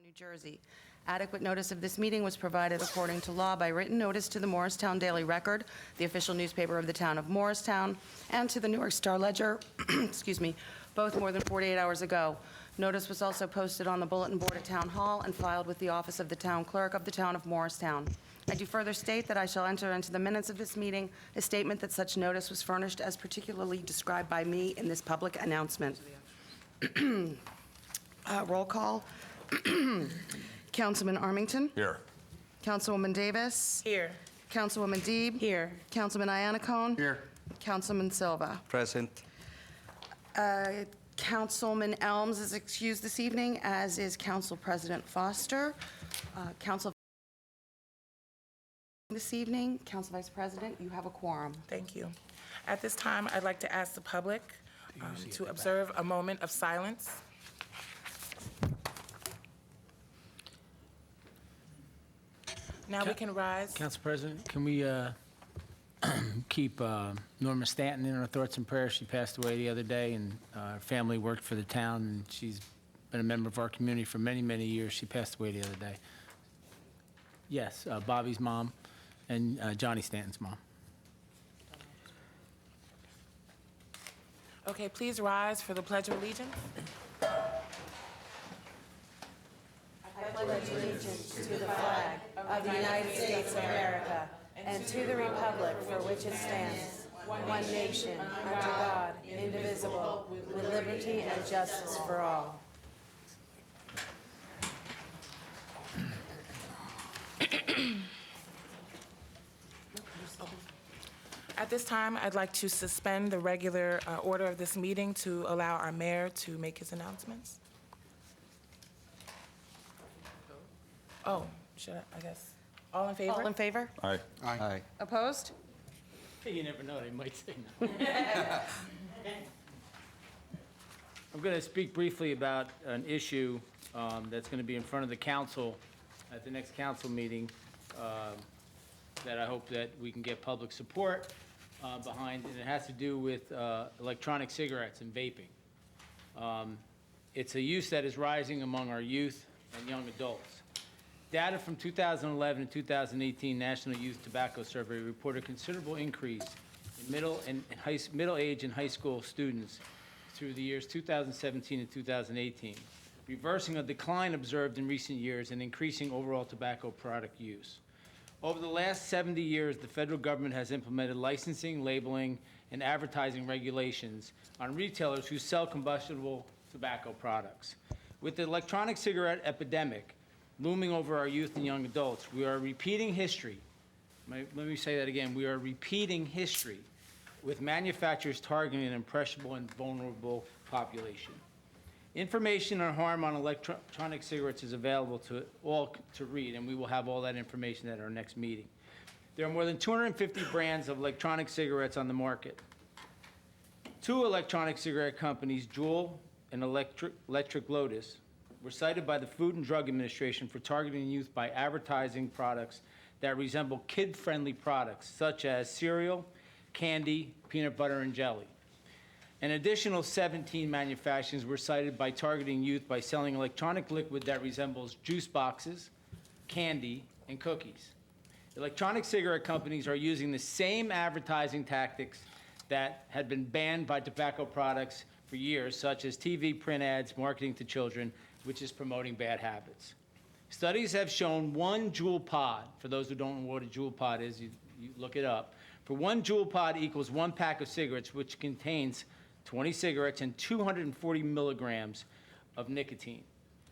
New Jersey. Adequate notice of this meeting was provided according to law by written notice to the Morristown Daily Record, the official newspaper of the town of Morristown, and to the Newark Star Ledger, excuse me, both more than 48 hours ago. Notice was also posted on the bulletin board at Town Hall and filed with the office of the town clerk of the town of Morristown. I do further state that I shall enter into the minutes of this meeting a statement that such notice was furnished as particularly described by me in this public announcement. Roll call. Councilman Armington? Here. Councilwoman Davis? Here. Councilwoman Deeb? Here. Councilman Iannacone? Here. Councilman Silva? Present. Councilman Elms is excused this evening, as is Council President Foster. Council this evening, Council Vice President, you have a quorum. Thank you. At this time, I'd like to ask the public to observe a moment of silence. Now we can rise. Council President, can we keep Norma Stanton in our thoughts and prayers? She passed away the other day, and her family worked for the town, and she's been a member of our community for many, many years. She passed away the other day. Yes, Bobby's mom and Johnny Stanton's mom. Okay, please rise for the Pledge of Allegiance. I pledge allegiance to the flag of the United States of America and to the republic for which it stands, one nation, under God, indivisible, with liberty and justice for all. At this time, I'd like to suspend the regular order of this meeting to allow our mayor to make his announcements. Oh, should I guess? All in favor? All in favor? Aye. Aye. Opposed? You never know, they might say no. I'm going to speak briefly about an issue that's going to be in front of the council at the next council meeting that I hope that we can get public support behind, and it has to do with electronic cigarettes and vaping. It's a use that is rising among our youth and young adults. Data from 2011 and 2018 National Youth Tobacco Survey report a considerable increase in middle age and high school students through the years 2017 and 2018, reversing a decline observed in recent years and increasing overall tobacco product use. Over the last 70 years, the federal government has implemented licensing, labeling, and advertising regulations on retailers who sell combustible tobacco products. With the electronic cigarette epidemic looming over our youth and young adults, we are repeating history. Let me say that again. We are repeating history with manufacturers targeting an impressionable and vulnerable population. Information on harm on electronic cigarettes is available to all to read, and we will have all that information at our next meeting. There are more than 250 brands of electronic cigarettes on the market. Two electronic cigarette companies, Juul and Electric Lotus, were cited by the Food and Drug Administration for targeting youth by advertising products that resemble kid-friendly products, such as cereal, candy, peanut butter, and jelly. An additional 17 manufacturers were cited by targeting youth by selling electronic liquid that resembles juice boxes, candy, and cookies. Electronic cigarette companies are using the same advertising tactics that had been banned by tobacco products for years, such as TV, print ads, marketing to children, which is promoting bad habits. Studies have shown one Juul pod, for those who don't know what a Juul pod is, you look it up. For one Juul pod equals one pack of cigarettes, which contains 20 cigarettes and 240 milligrams of nicotine.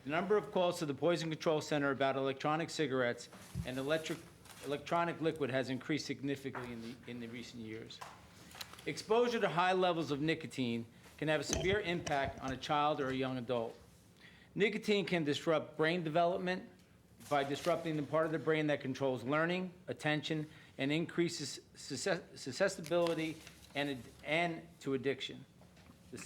The number of calls to the Poison Control Center about electronic cigarettes and electronic liquid has increased significantly in the recent years. Exposure to high levels of nicotine can have a severe impact on a child or a young adult. Nicotine can disrupt brain development by disrupting the part of the brain that controls learning, attention, and increases susceptibility and to addiction. You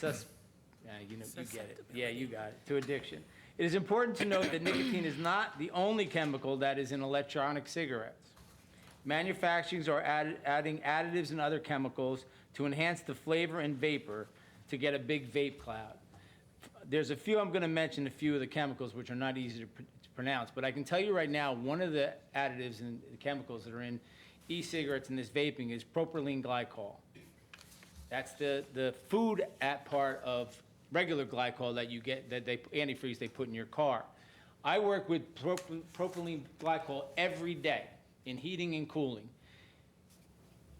get it. Yeah, you got it. To addiction. It is important to note that nicotine is not the only chemical that is in electronic cigarettes. Manufacturers are adding additives and other chemicals to enhance the flavor and vapor to get a big vape cloud. There's a few, I'm going to mention a few of the chemicals which are not easy to pronounced. But I can tell you right now, one of the additives and chemicals that are in e-cigarettes and this vaping is propylene glycol. That's the food at part of regular glycol that you get, that antifreeze they put in your car. I work with propylene glycol every day in heating and cooling.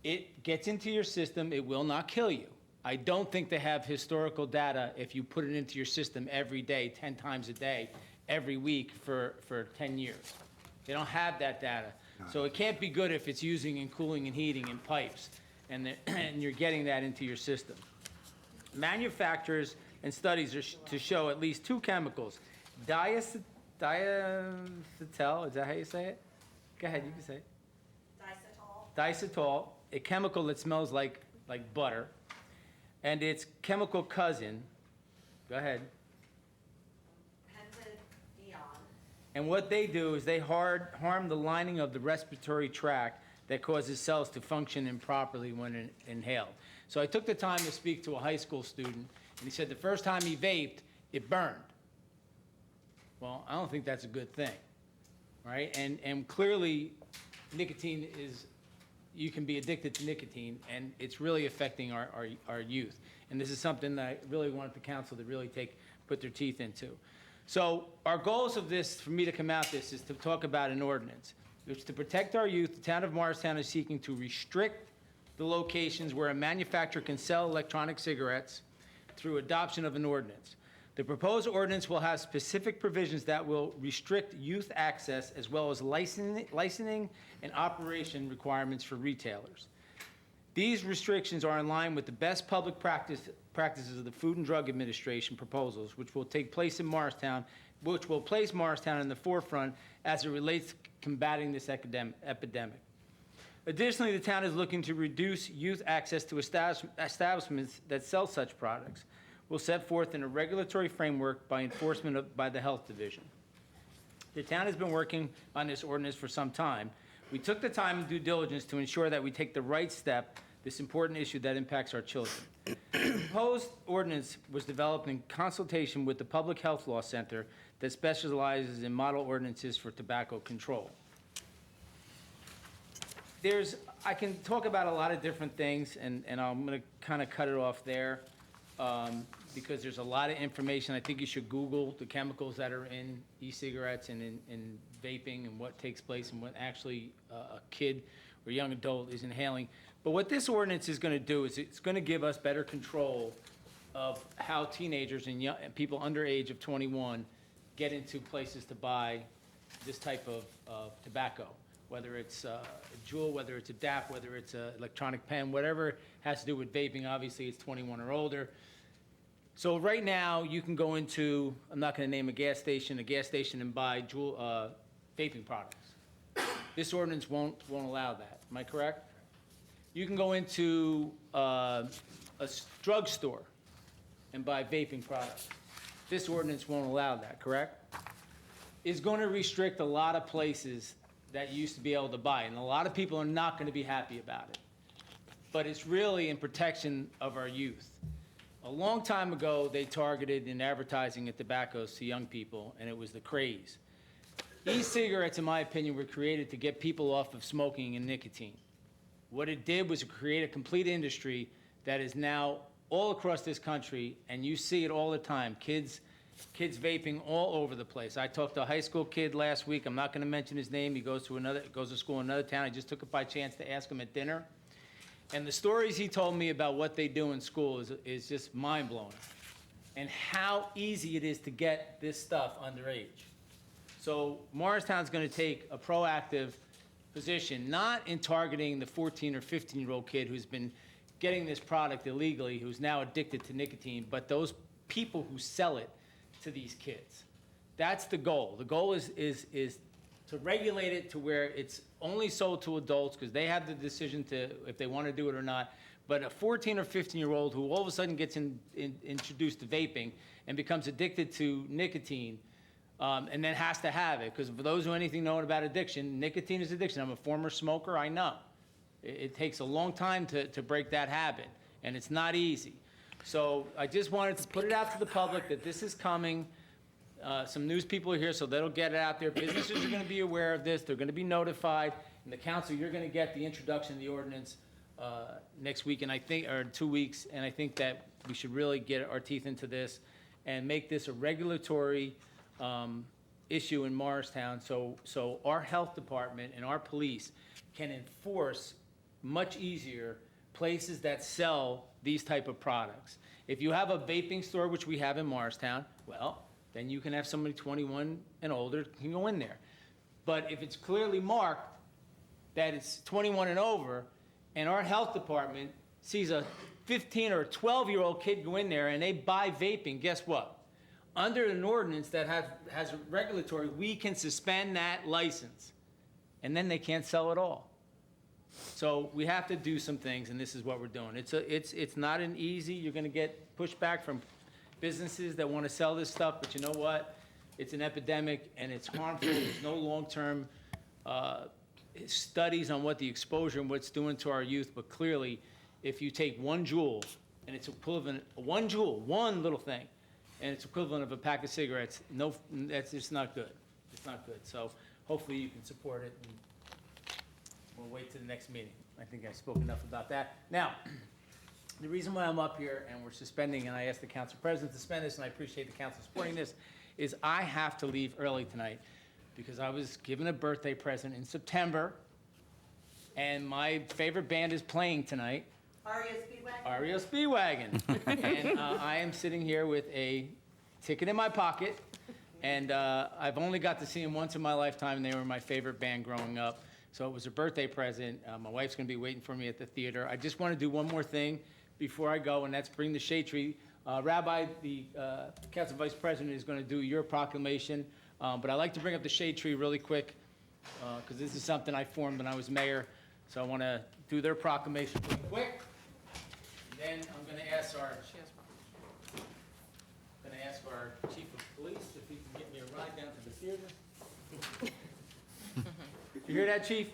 It gets into your system, it will not kill you. I don't think they have historical data if you put it into your system every day, 10 times a day, every week for 10 years. They don't have that data. So it can't be good if it's using and cooling and heating in pipes, and you're getting that into your system. Manufacturers and studies are to show at least two chemicals, diacetyl, is that how you say it? Go ahead, you can say it. Diacetyl, a chemical that smells like butter, and its chemical cousin, go ahead. Benzodiazepine. And what they do is they harm the lining of the respiratory tract that causes cells to function improperly when inhaled. So I took the time to speak to a high school student, and he said the first time he vaped, it burned. Well, I don't think that's a good thing, right? And clearly, nicotine is, you can be addicted to nicotine, and it's really affecting our youth. And this is something that I really wanted the council to really put their teeth into. So our goals of this, for me to come out this, is to talk about an ordinance. It's to protect our youth. The town of Morristown is seeking to restrict the locations where a manufacturer can sell electronic cigarettes through adoption of an ordinance. The proposed ordinance will have specific provisions that will restrict youth access as well as licensing and operation requirements for retailers. These restrictions are in line with the best public practices of the Food and Drug Administration proposals, which will take place in Morristown, which will place Morristown in the forefront as it relates to combating this epidemic. Additionally, the town is looking to reduce youth access to establishments that sell such products. Will set forth in a regulatory framework by enforcement by the Health Division. The town has been working on this ordinance for some time. We took the time and due diligence to ensure that we take the right step, this important issue that impacts our children. The proposed ordinance was developed in consultation with the Public Health Law Center that specializes in model ordinances for tobacco control. I can talk about a lot of different things, and I'm going to kind of cut it off there. Because there's a lot of information. I think you should Google the chemicals that are in e-cigarettes and in vaping and what takes place and what actually a kid or young adult is inhaling. But what this ordinance is going to do is it's going to give us better control of how teenagers and people under age of 21 get into places to buy this type of tobacco, whether it's a Juul, whether it's a DAP, whether it's an electronic pen, whatever has to do with vaping. Obviously, it's 21 or older. So right now, you can go into, I'm not going to name a gas station and buy Juul vaping products. This ordinance won't allow that. Am I correct? You can go into a drugstore and buy vaping products. This ordinance won't allow that, correct? It's going to restrict a lot of places that you used to be able to buy, and a lot of people are not going to be happy about it. But it's really in protection of our youth. A long time ago, they targeted in advertising at tobaccos to young people, and it was the craze. E-cigarettes, in my opinion, were created to get people off of smoking and nicotine. What it did was create a complete industry that is now all across this country, and you see it all the time. Kids vaping all over the place. I talked to a high school kid last week. I'm not going to mention his name. He goes to school in another town. I just took it by chance to ask him at dinner. And the stories he told me about what they do in school is just mind-blowing. And how easy it is to get this stuff underage. So Morristown's going to take a proactive position, not in targeting the 14 or 15-year-old kid who's been getting this product illegally, who's now addicted to nicotine, but those people who sell it to these kids. That's the goal. The goal is to regulate it to where it's only sold to adults because they have the decision to if they want to do it or not. But a 14 or 15-year-old who all of a sudden gets introduced to vaping and becomes addicted to nicotine and then has to have it, because for those who anything know about addiction, nicotine is addiction. I'm a former smoker, I know. It takes a long time to break that habit, and it's not easy. So I just wanted to put it out to the public that this is coming. some news people are here, so that'll get it out there. Businesses are going to be aware of this. They're going to be notified. And the council, you're going to get the introduction of the ordinance next week, and I think, or 2 weeks. And I think that we should really get our teeth into this and make this a regulatory issue in Morristown, so our health department and our police can enforce much easier places that sell these type of products. If you have a vaping store, which we have in Morristown, well, then you can have somebody 21 and older can go in there. But if it's clearly marked that it's 21 and over, and our health department sees a 15 or 12-year-old kid go in there and they buy vaping, guess what? Under an ordinance that has a regulatory, we can suspend that license, and then they can't sell at all. So we have to do some things, and this is what we're doing. It's not an easy, you're gonna get pushback from businesses that wanna sell this stuff, but you know what? It's an epidemic, and it's harmful. There's no long-term studies on what the exposure and what it's doing to our youth, but clearly, if you take 1 joule, and it's equivalent, 1 joule, one little thing, and it's equivalent of a pack of cigarettes, no, that's just not good. It's not good. So hopefully you can support it, and we'll wait to the next meeting. I think I spoke enough about that. Now, the reason why I'm up here and we're suspending, and I asked the council president to suspend this, and I appreciate the council supporting this, is I have to leave early tonight because I was given a birthday present in September, and my favorite band is playing tonight. REO Speedwagon. And I am sitting here with a ticket in my pocket, and I've only got to see them once in my lifetime, and they were my favorite band growing up. So it was a birthday present. My wife's going to be waiting for me at the theater. I just want to do one more thing before I go, and that's bring the shade tree. Rabbi, the council vice president, is going to do your proclamation, but I'd like to bring up the shade tree really quick because this is something I formed when I was mayor. So I want to do their proclamation really quick. Then I'm going to ask our chief of police if he can get me a ride down to the theater. You hear that, chief?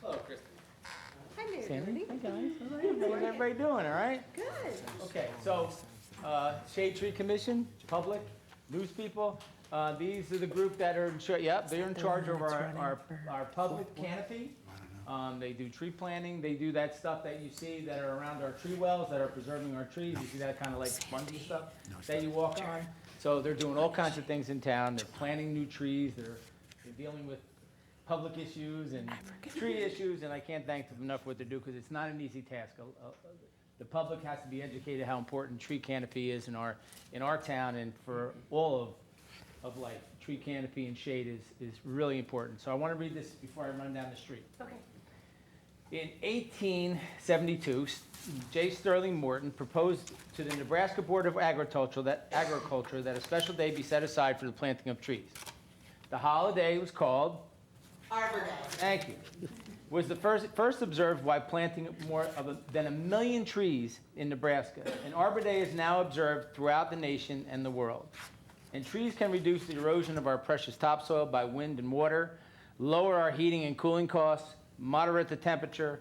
Hello, Christy. Hi, Mayor Sandy. Doherty. Hi, guys. How's everybody doing, all right? Good. Okay, so, Shade Tree Commission, public, news people, these are the group that are in charge, yep, they're in charge of our public canopy. They do tree planting, they do that stuff that you see that are around our tree wells, that are preserving our trees. You see that kind of like spongy stuff that you walk on? So they're doing all kinds of things in town. They're planting new trees, they're dealing with public issues and tree issues, and I can't thank them enough for what they do, because it's not an easy task. The public has to be educated how important tree canopy is in our town and for all of life. Tree canopy and shade is really important. So I want to read this before I run down the street. Okay. In 1872, J. Sterling Morton proposed to the Nebraska Board of Agriculture that a special day be set aside for the planting of trees. The holiday was called Arbor Day. Thank you. Was the first observed while planting more than 1 million trees in Nebraska. And Arbor Day is now observed throughout the nation and the world. And trees can reduce the erosion of our precious topsoil by wind and water, lower our heating and cooling costs, moderate the temperature,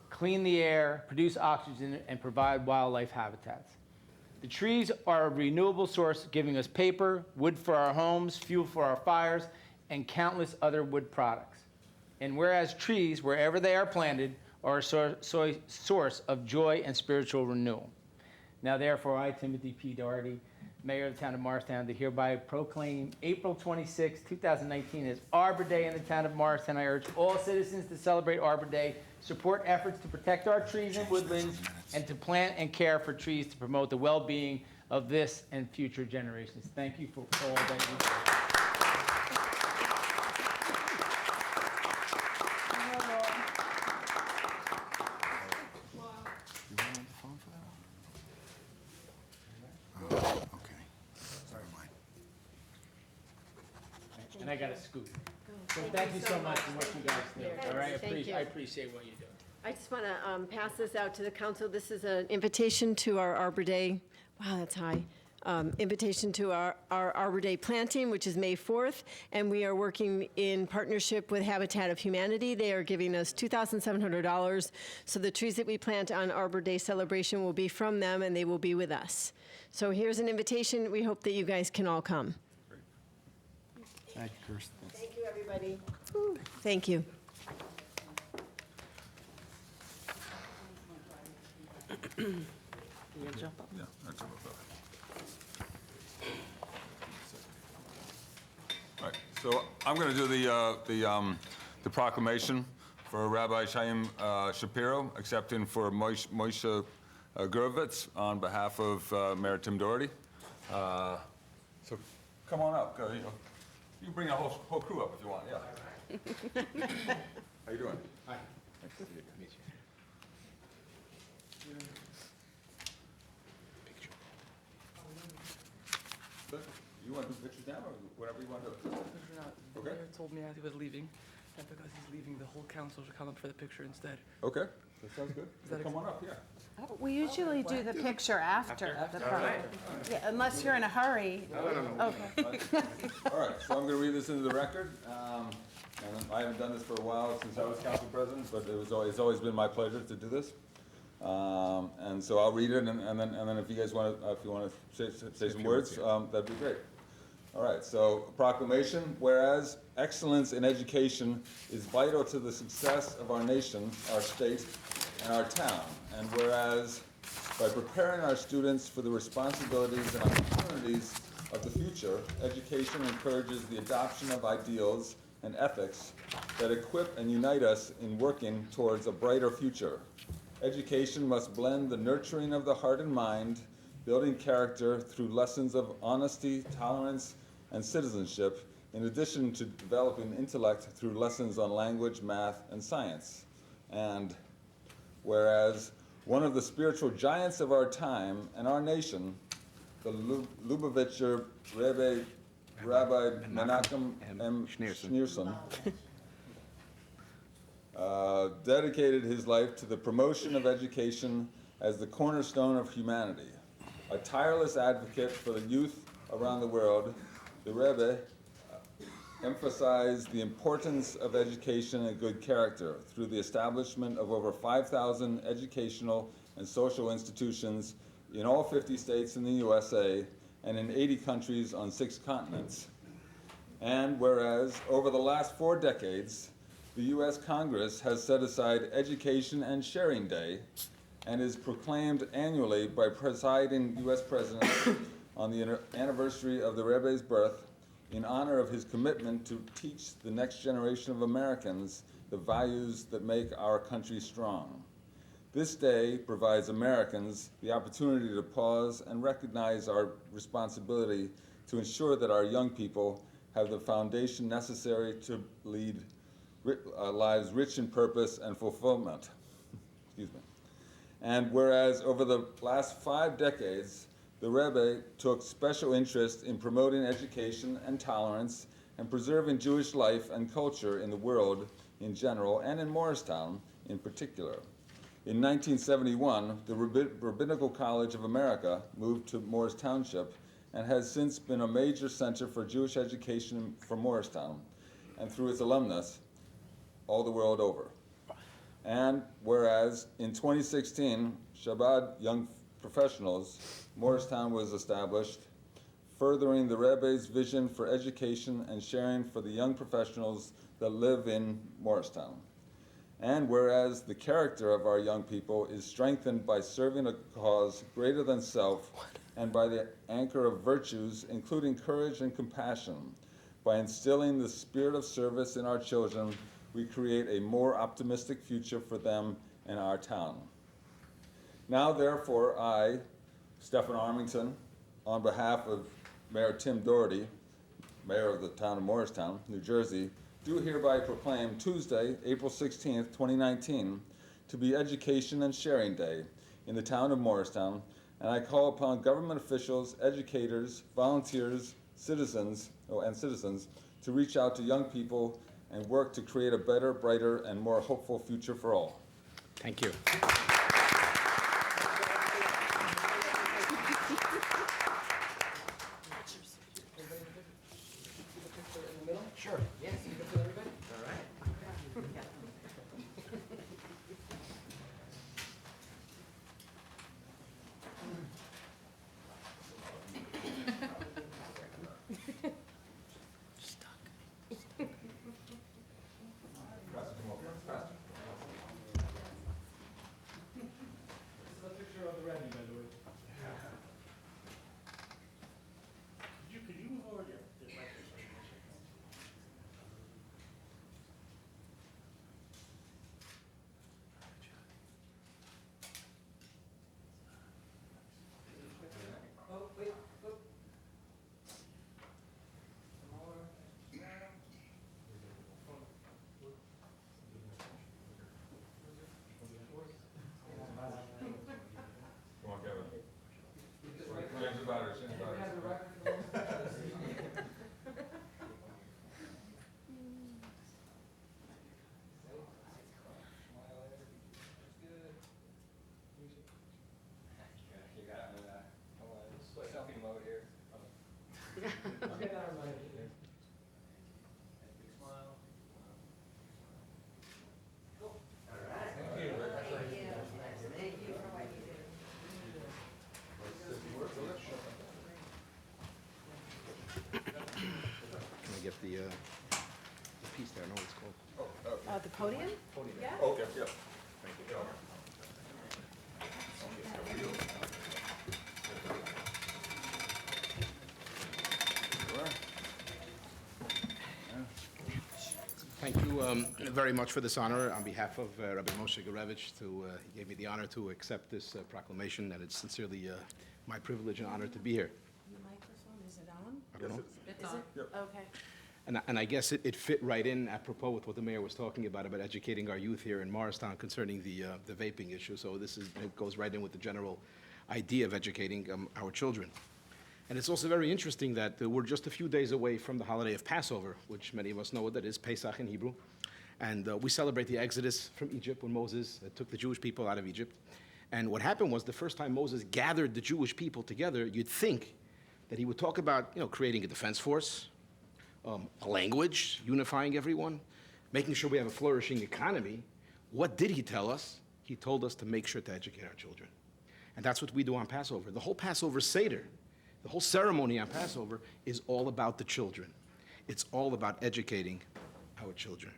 clean the air, produce oxygen, and provide wildlife habitats. The trees are a renewable source, giving us paper, wood for our homes, fuel for our fires, and countless other wood products. And whereas trees, wherever they are planted, are a source of joy and spiritual renewal. Now therefore, I, Timothy P. Doherty, Mayor of the town of Morristown, to hereby proclaim April 26, 2019 as Arbor Day in the town of Morristown. I urge all citizens to celebrate Arbor Day, support efforts to protect our trees and woodlands, and to plant and care for trees to promote the well-being of this and future generations. Thank you for all that you do. And I got a scoop. So thank you so much for what you guys do. All right, Thank you. I appreciate what you do. I just want to pass this out to the council. This is an invitation to our Arbor Day, wow, that's high, invitation to our Arbor Day planting, which is May 4th, and we are working in partnership with Habitat of Humanity. They are giving us $2,700, so the trees that we plant on Arbor Day celebration will be from them, and they will be with us. So here's an invitation. We hope that you guys can all come. Thank you, Kirsten. Thank you, everybody. Thank you. Yeah, that's about that. All right, so I'm going to do the proclamation for Rabbi Chaim Shapiro, accepting for Moshe Gurvitz on behalf of Mayor Tim Doherty. So come on up. You can bring the whole crew up if you want, yeah. How you doing? Hi. Nice to meet you. Good. You want to do pictures now or whatever you want to do? The Okay. mayor told me as he was leaving, that because he's leaving, the whole council should come up for the picture instead. Okay, that sounds good. that Come on up, yeah. We usually do the picture after the photo. Yeah, unless you're in a hurry. Okay. All right, so I'm going to read this into the record. And I haven't done this for a while since I was council president, but it's always been my pleasure to do this. And so I'll read it, and then if you guys want to, say some words, that'd be great. All right, so proclamation, whereas excellence in education is vital to the success of our nation, our state, and our town. And whereas by preparing our students for the responsibilities and opportunities of the future, education encourages the adoption of ideals and ethics that equip and unite us in working towards a brighter future. Education must blend the nurturing of the heart and mind, building character through lessons of honesty, tolerance, and citizenship, in addition to developing intellect through lessons on language, math, and science. And whereas one of the spiritual giants of our time and our nation, the Lubavitcher Rabbi Menachem M. Schneerson, dedicated his life to the promotion of education as the cornerstone of humanity. A tireless advocate for the youth around the world, the Rebbe emphasized the importance of education and good character through the establishment of over 5,000 educational and social institutions in all 50 states in the USA and in 80 countries on 6 continents. And whereas over the last 4 decades, the U.S. Congress has set aside Education and Sharing Day and is proclaimed annually by presiding U.S. President on the anniversary of the Rebbe's birth in honor of his commitment to teach the next generation of Americans the values that make our country strong. This day provides Americans the opportunity to pause and recognize our responsibility to ensure that our young people have the foundation necessary to lead lives rich in purpose and fulfillment. Excuse me. And whereas over the last 5 decades, the Rebbe took special interest in promoting education and tolerance and preserving Jewish life and culture in the world in general and in Morristown in particular. In 1971, the Rabbinical College of America moved to Morris Township and has since been a major center for Jewish education for Morristown and through its alumnus all the world over. And whereas in 2016, Shabbat Young Professionals, Morristown was established, furthering the Rebbe's vision for education and sharing for the young professionals that live in Morristown. And whereas the character of our young people is strengthened by serving a cause greater than self and by the anchor of virtues, including courage and compassion, by instilling the spirit of service in our children, we create a more optimistic future for them and our town. Now, therefore, I, Stephen Armington, on behalf of Mayor Tim Doherty, Mayor of the town of Morristown, New Jersey, do hereby proclaim Tuesday, April 16th, 2019, to be Education and Sharing Day in the town of Morristown, and I call upon government officials, educators, volunteers, citizens to reach out to young people and work to create a better, brighter, and more hopeful future for all. Thank you. piece there, I know what it's called. The podium? Okay, yeah. Thank you very much for this honor. On behalf of Rabbi Moshe Garevich, he gave me the honor to accept this proclamation, and it's sincerely my privilege and honor to be here. The microphone, is it on? I don't know. Is it? Okay. And I guess it fit right in apropos with what the mayor was talking about educating our youth here in Morristown concerning the vaping issue. So it goes right in with the general idea of educating our children. And it's also very interesting that we're just a few days away from the holiday of Passover, which many of us know what that is, Pesach in Hebrew. And we celebrate the Exodus from Egypt when Moses took the Jewish people out of Egypt. And what happened was the first time Moses gathered the Jewish people together, you'd think that he would talk about, creating a defense force, a language, unifying everyone, making sure we have a flourishing economy. What did he tell us? He told us to make sure to educate our children. And that's what we do on Passover. The whole Passover Seder, the whole ceremony on Passover is all about the children. It's all about educating our children.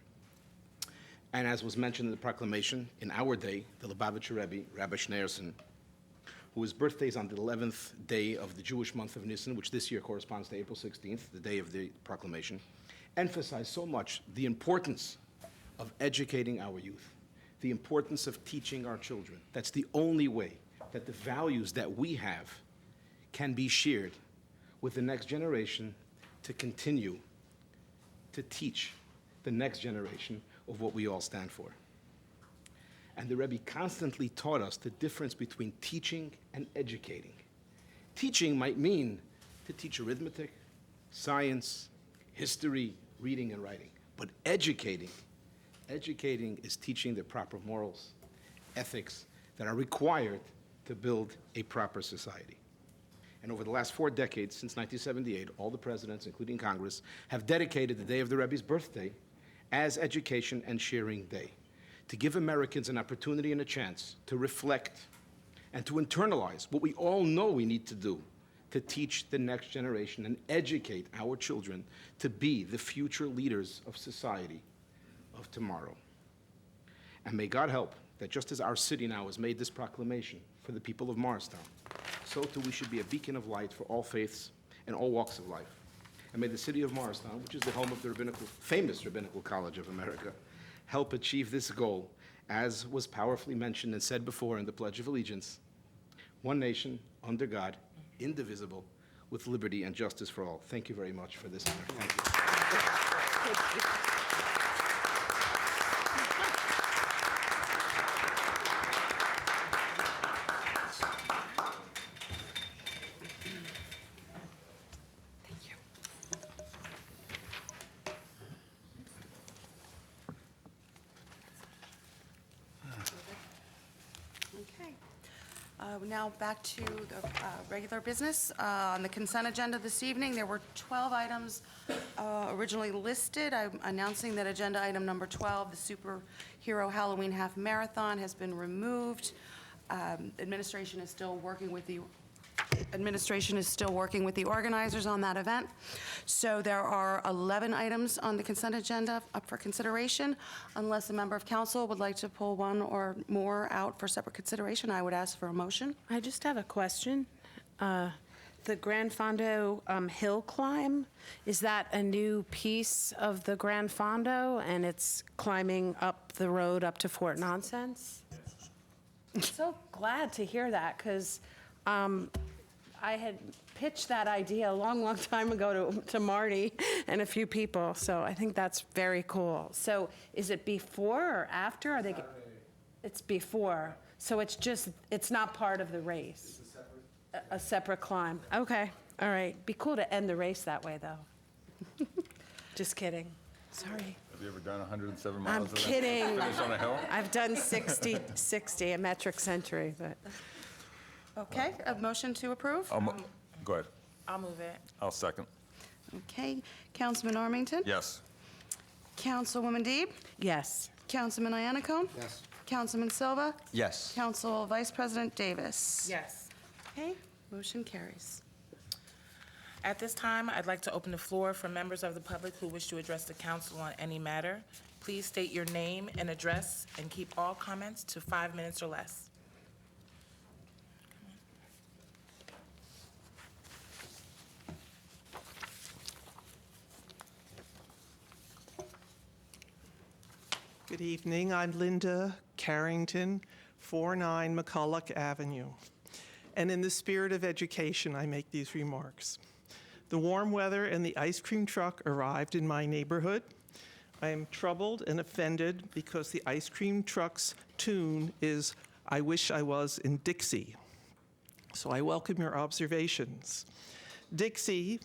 And as was mentioned in the proclamation, in our day, the Lubavitcher Rebbe, Rabbi Schneerson, whose birthday is on the 11th day of the Jewish month of Nisan, which this year corresponds to April 16th, the day of the proclamation, emphasized so much the importance of educating our youth, the importance of teaching our children. That's the only way that the values that we have can be shared with the next generation to continue to teach the next generation of what we all stand for. And the Rebbe constantly taught us the difference between teaching and educating. Teaching might mean to teach arithmetic, science, history, reading and writing. But educating is teaching the proper morals, ethics that are required to build a proper society. And over the last 4 decades, since 1978, all the presidents, including Congress, have dedicated the day of the Rebbe's birthday as Education and Sharing Day, to give Americans an opportunity and a chance to reflect and to internalize what we all know we need to do to teach the next generation and educate our children to be the future leaders of society of tomorrow. And may God help that just as our city now has made this proclamation for the people of Morristown, so too we should be a beacon of light for all faiths and all walks of life. And may the city of Morristown, which is the home of the famous Rabbinical College of America, help achieve this goal, as was powerfully mentioned and said before in the Pledge of Allegiance: one nation, under God, indivisible, with liberty and justice for all. Thank you very much for this honor. Thank you. Okay. Now back to the regular business. On the consent agenda this evening, there were 12 items originally listed. I'm announcing that agenda item number 12, the Superhero Halloween Half Marathon, has been removed. Administration is still working with the organizers on that event. So there are 11 items on the consent agenda up for consideration. Unless a member of council would like to pull one or more out for separate consideration, I would ask for a motion. I just have a question. The Grand Fondo hill climb, is that a new piece of the Grand Fondo, and it's climbing up the road up to Fort Nonsense? I'm so glad to hear that, because I had pitched that idea a long, long time ago to Marty and a few people, so I think that's very cool. So is it before or after? Are they? It's before, so it's not part of the race? It's a separate climb. Okay, all right. Be cool to end the race that way, though. Just kidding. Sorry. Have you ever done 107 miles? I'm kidding. Finish on a hill? I've done 60, a metric century, but. Okay, a motion to approve? Go ahead. I'll move it. I'll second. Okay, Councilman Armington? Yes. Councilwoman Deeb? Yes. Councilman Iannicone? Yes. Councilman Silva? Yes. Council Vice President Davis? Yes. Okay, motion carries. At this time, I'd like to open the floor for members of the public who wish to address the council on any matter. Please state your name and address and keep all comments to 5 minutes or less. Good evening. I'm Linda Carrington, 49 McCulloch Avenue. And in the spirit of education, I make these remarks. The warm weather and the ice cream truck arrived in my neighborhood. I am troubled and offended because the ice cream truck's tune is "I Wish I Was in Dixie." So I welcome your observations. Dixie,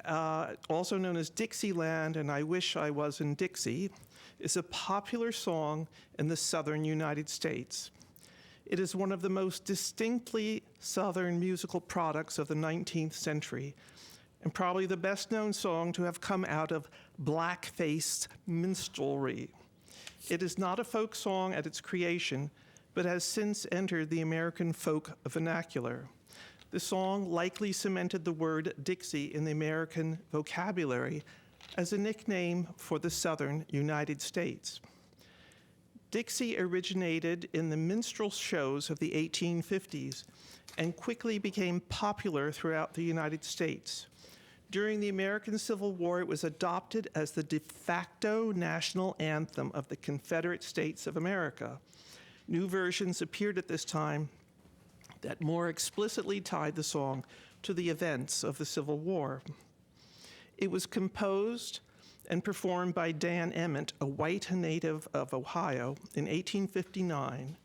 also known as Dixieland and "I Wish I Was in Dixie," is a popular song in the southern United States. It is one of the most distinctly Southern musical products of the 19th century, and probably the best-known song to have come out of black-faced minstrelsy. It is not a folk song at its creation, but has since entered the American folk vernacular. The song likely cemented the word Dixie in the American vocabulary as a nickname for the southern United States. Dixie originated in the minstrel shows of the 1850s and quickly became popular throughout the United States. During the American Civil War, it was adopted as the de facto national anthem of the Confederate States of America. New versions appeared at this time that more explicitly tied the song to the events of the Civil War. It was composed and performed by Dan Emmett, a white native of Ohio, in 1859,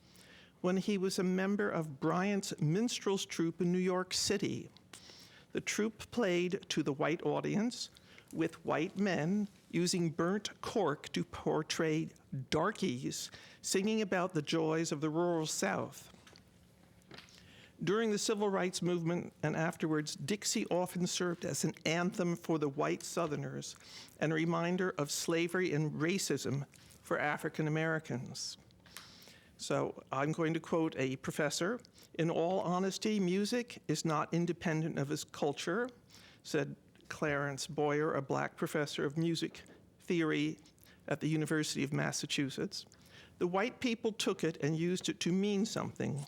when he was a member of Bryant's Minstrels Troupe in New York City. The troupe played to the white audience with white men using burnt cork to portray darkies singing about the joys of the rural South. During the Civil Rights Movement and afterwards, Dixie often served as an anthem for the white Southerners and a reminder of slavery and racism for African Americans. So I'm going to quote a professor. "In all honesty, music is not independent of its culture," said Clarence Boyer, a black professor of music theory at the University of Massachusetts. "The white people took it and used it to mean something.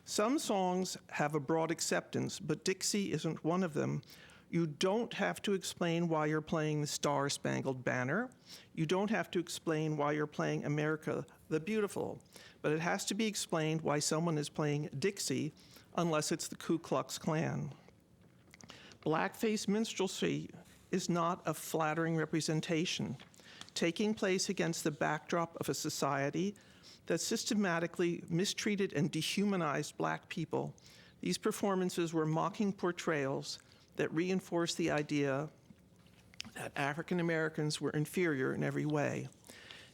Some songs have a broad acceptance, but Dixie isn't one of them. You don't have to explain why you're playing the Star-Spangled Banner. You don't have to explain why you're playing America the Beautiful. But it has to be explained why someone is playing Dixie, unless it's the Ku Klux Klan. Blackface minstrelsy is not a flattering representation, taking place against the backdrop of a society that systematically mistreated and dehumanized black people. These performances were mocking portrayals that reinforced the idea that African Americans were inferior in every way."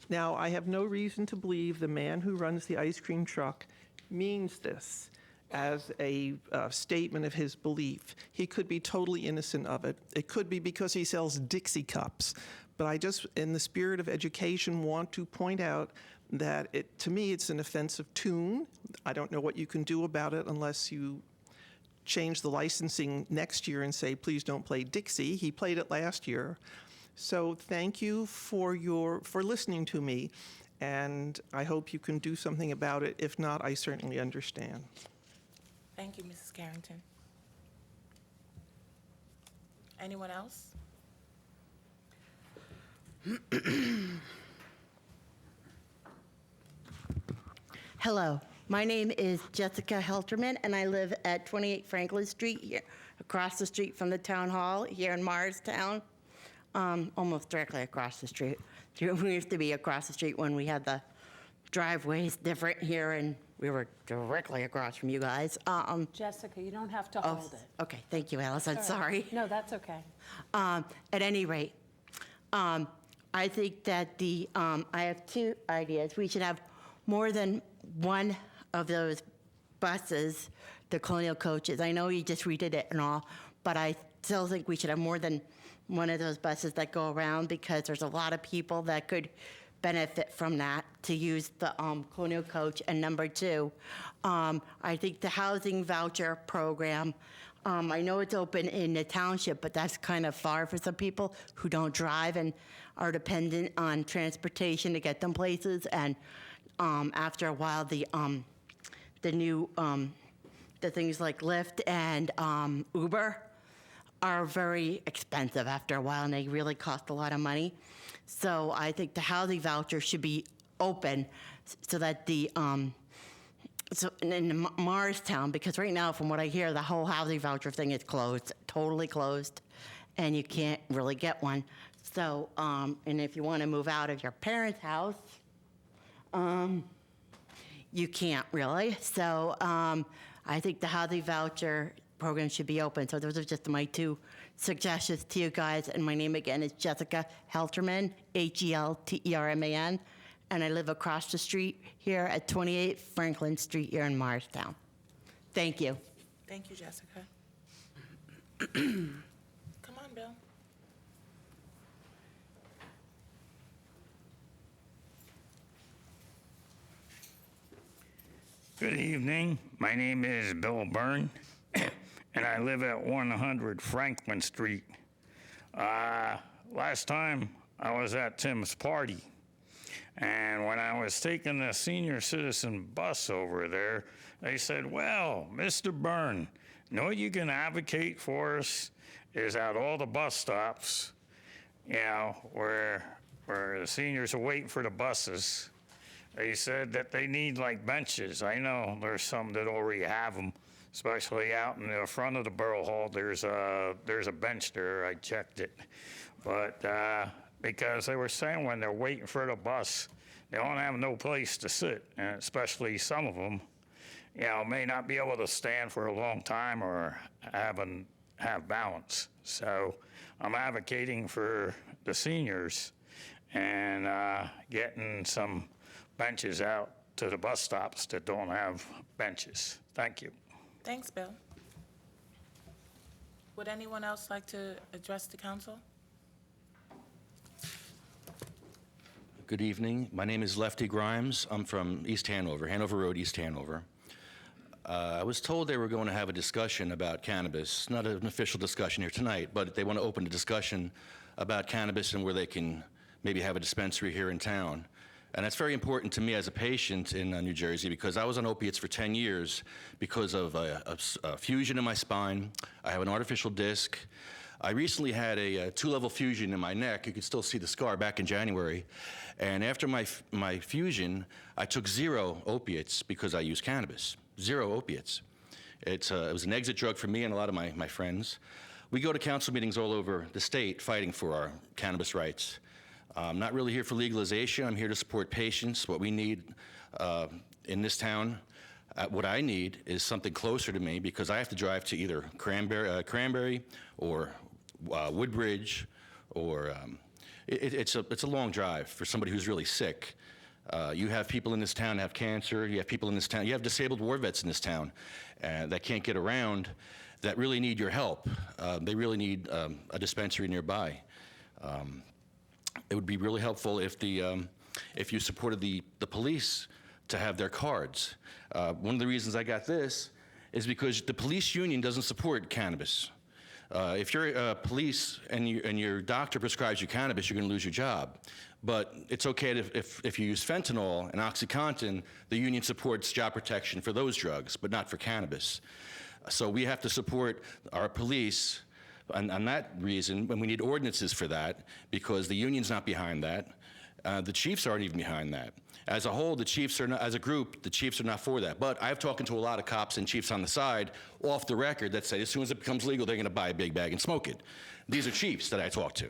Now, I have no reason to believe the man who runs the ice cream truck means this as a statement of his belief. He could be totally innocent of it. It could be because he sells Dixie cups. But I just, in the spirit of education, want to point out that to me, it's an offensive tune. I don't know what you can do about it unless you change the licensing next year and say, please don't play Dixie. He played it last year. So thank you for listening to me, and I hope you can do something about it. If not, I certainly understand. Thank you, Mrs. Carrington. Anyone else? Hello, my name is Jessica Helterman, and I live at 28 Franklin Street, here across the street from the town hall here in Morristown, almost directly across the street. We used to be across the street when we had the driveways different here, and we were directly across from you guys. Jessica, you don't have to hold it. Okay, thank you, Alice. I'm sorry. No, that's okay. At any rate, I think that I have two ideas. We should have more than one of those buses, the Colonial coaches. I know you just redid it and all, but I still think we should have more than one of those buses that go around, because there's a lot of people that could benefit from that, to use the Colonial coach. And number two, I think the housing voucher program I know it's open in the township, but that's kind of far for some people who don't drive and are dependent on transportation to get them places. And after a while, the new the things like Lyft and Uber are very expensive after a while, and they really cost a lot of money. So I think the housing voucher should be open so that the so in Morristown, because right now, from what I hear, the whole housing voucher thing is closed, totally closed, and you can't really get one. So, and if you want to move out of your parents' house, you can't really. So I think the housing voucher program should be open. So those are just my two suggestions to you guys. And my name again is Jessica Helterman, Helterman, and I live across the street here at 28 Franklin Street here in Morristown. Thank you. Thank you, Jessica. Come on, Bill. Good evening. My name is Bill Byrne, and I live at 100 Franklin Street. Last time I was at Tim's party, and when I was taking the senior citizen bus over there, they said, well, Mr. Byrne, you know what you can advocate for us is at all the bus stops, you know, where the seniors are waiting for the buses. They said that they need like benches. I know there's some that already have them, especially out in the front of the Borough Hall. There's a bench there. I checked it, but because they were saying when they're waiting for the bus, they don't have no place to sit, and especially some of them, you know, may not be able to stand for a long time or have balance. So I'm advocating for the seniors and getting some benches out to the bus stops that don't have benches. Thank you. Thanks, Bill. Would anyone else like to address the council? Good evening. My name is Lefty Grimes. I'm from East Hanover, Hanover Road, East Hanover. I was told they were going to have a discussion about cannabis, not an official discussion here tonight, but they want to open a discussion about cannabis and where they can maybe have a dispensary here in town. And that's very important to me as a patient in New Jersey because I was on opiates for 10 years because of a fusion in my spine. I have an artificial disc. I recently had a 2-level fusion in my neck. You can still see the scar back in January. And after my fusion, I took 0 opiates because I use cannabis. 0 opiates. It was an exit drug for me and a lot of my friends. We go to council meetings all over the state fighting for our cannabis rights. I'm not really here for legalization. I'm here to support patients. What we need in this town, what I need is something closer to me because I have to drive to either Cranberry or Woodbridge, or it's a long drive for somebody who's really sick. You have people in this town that have cancer. You have people in this town. You have disabled war vets in this town that can't get around, that really need your help. They really need a dispensary nearby. It would be really helpful if you supported the police to have their cards. One of the reasons I got this is because the police union doesn't support cannabis. If you're police and your doctor prescribes you cannabis, you're going to lose your job. But it's okay if you use fentanyl and OxyContin, the union supports job protection for those drugs, but not for cannabis. So we have to support our police on that reason, and we need ordinances for that because the union's not behind that. The chiefs aren't even behind that. As a whole, the chiefs are not, as a group, the chiefs are not for that. But I've talked to a lot of cops and chiefs on the side, off the record, that say as soon as it becomes legal, they're going to buy a big bag and smoke it. These are chiefs that I talk to.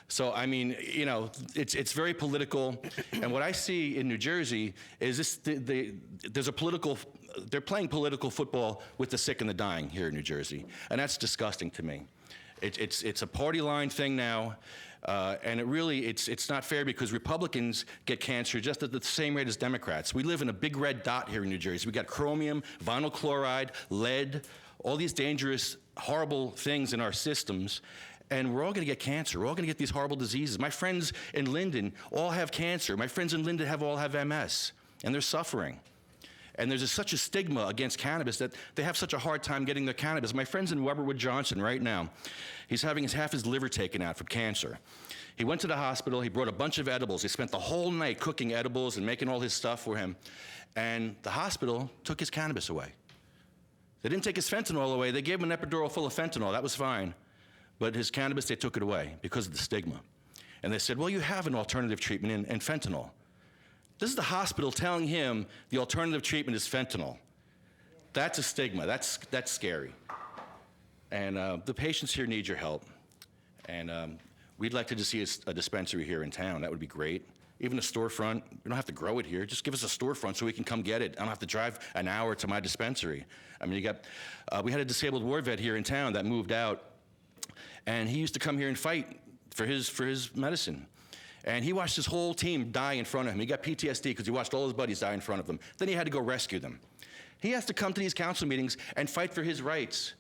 So, I mean, you know, it's very political. And what I see in New Jersey is there's a political, they're playing political football with the sick and the dying here in New Jersey. And that's disgusting to me. It's a party line thing now, and it's not fair because Republicans get cancer just at the same rate as Democrats. We live in a big red dot here in New Jersey. We got chromium, vinyl chloride, lead, all these dangerous, horrible things in our systems, and we're all going to get cancer. We're all going to get these horrible diseases. My friends in Linden all have cancer. My friends in Linden all have MS, and they're suffering. And there's such a stigma against cannabis that they have such a hard time getting their cannabis. My friend's in Weberwood Johnson right now. He's having half his liver taken out for cancer. He went to the hospital. He brought a bunch of edibles. He spent the whole night cooking edibles and making all his stuff for him. And the hospital took his cannabis away. They didn't take his fentanyl away. They gave him an epidural full of fentanyl. That was fine. But his cannabis, they took it away because of the stigma. And they said, well, you have an alternative treatment in fentanyl. This is the hospital telling him the alternative treatment is fentanyl. That's a stigma. That's scary. And the patients here need your help. And we'd like to just see a dispensary here in town. That would be great. Even a storefront. We don't have to grow it here. Just give us a storefront so we can come get it. I don't have to drive an hour to my dispensary. I mean, we had a disabled war vet here in town that moved out, and he used to come here and fight for his medicine. And he watched his whole team die in front of him. He got PTSD because he watched all his buddies die in front of him. Then he had to go rescue them. He has to come to these council meetings and fight for his rights.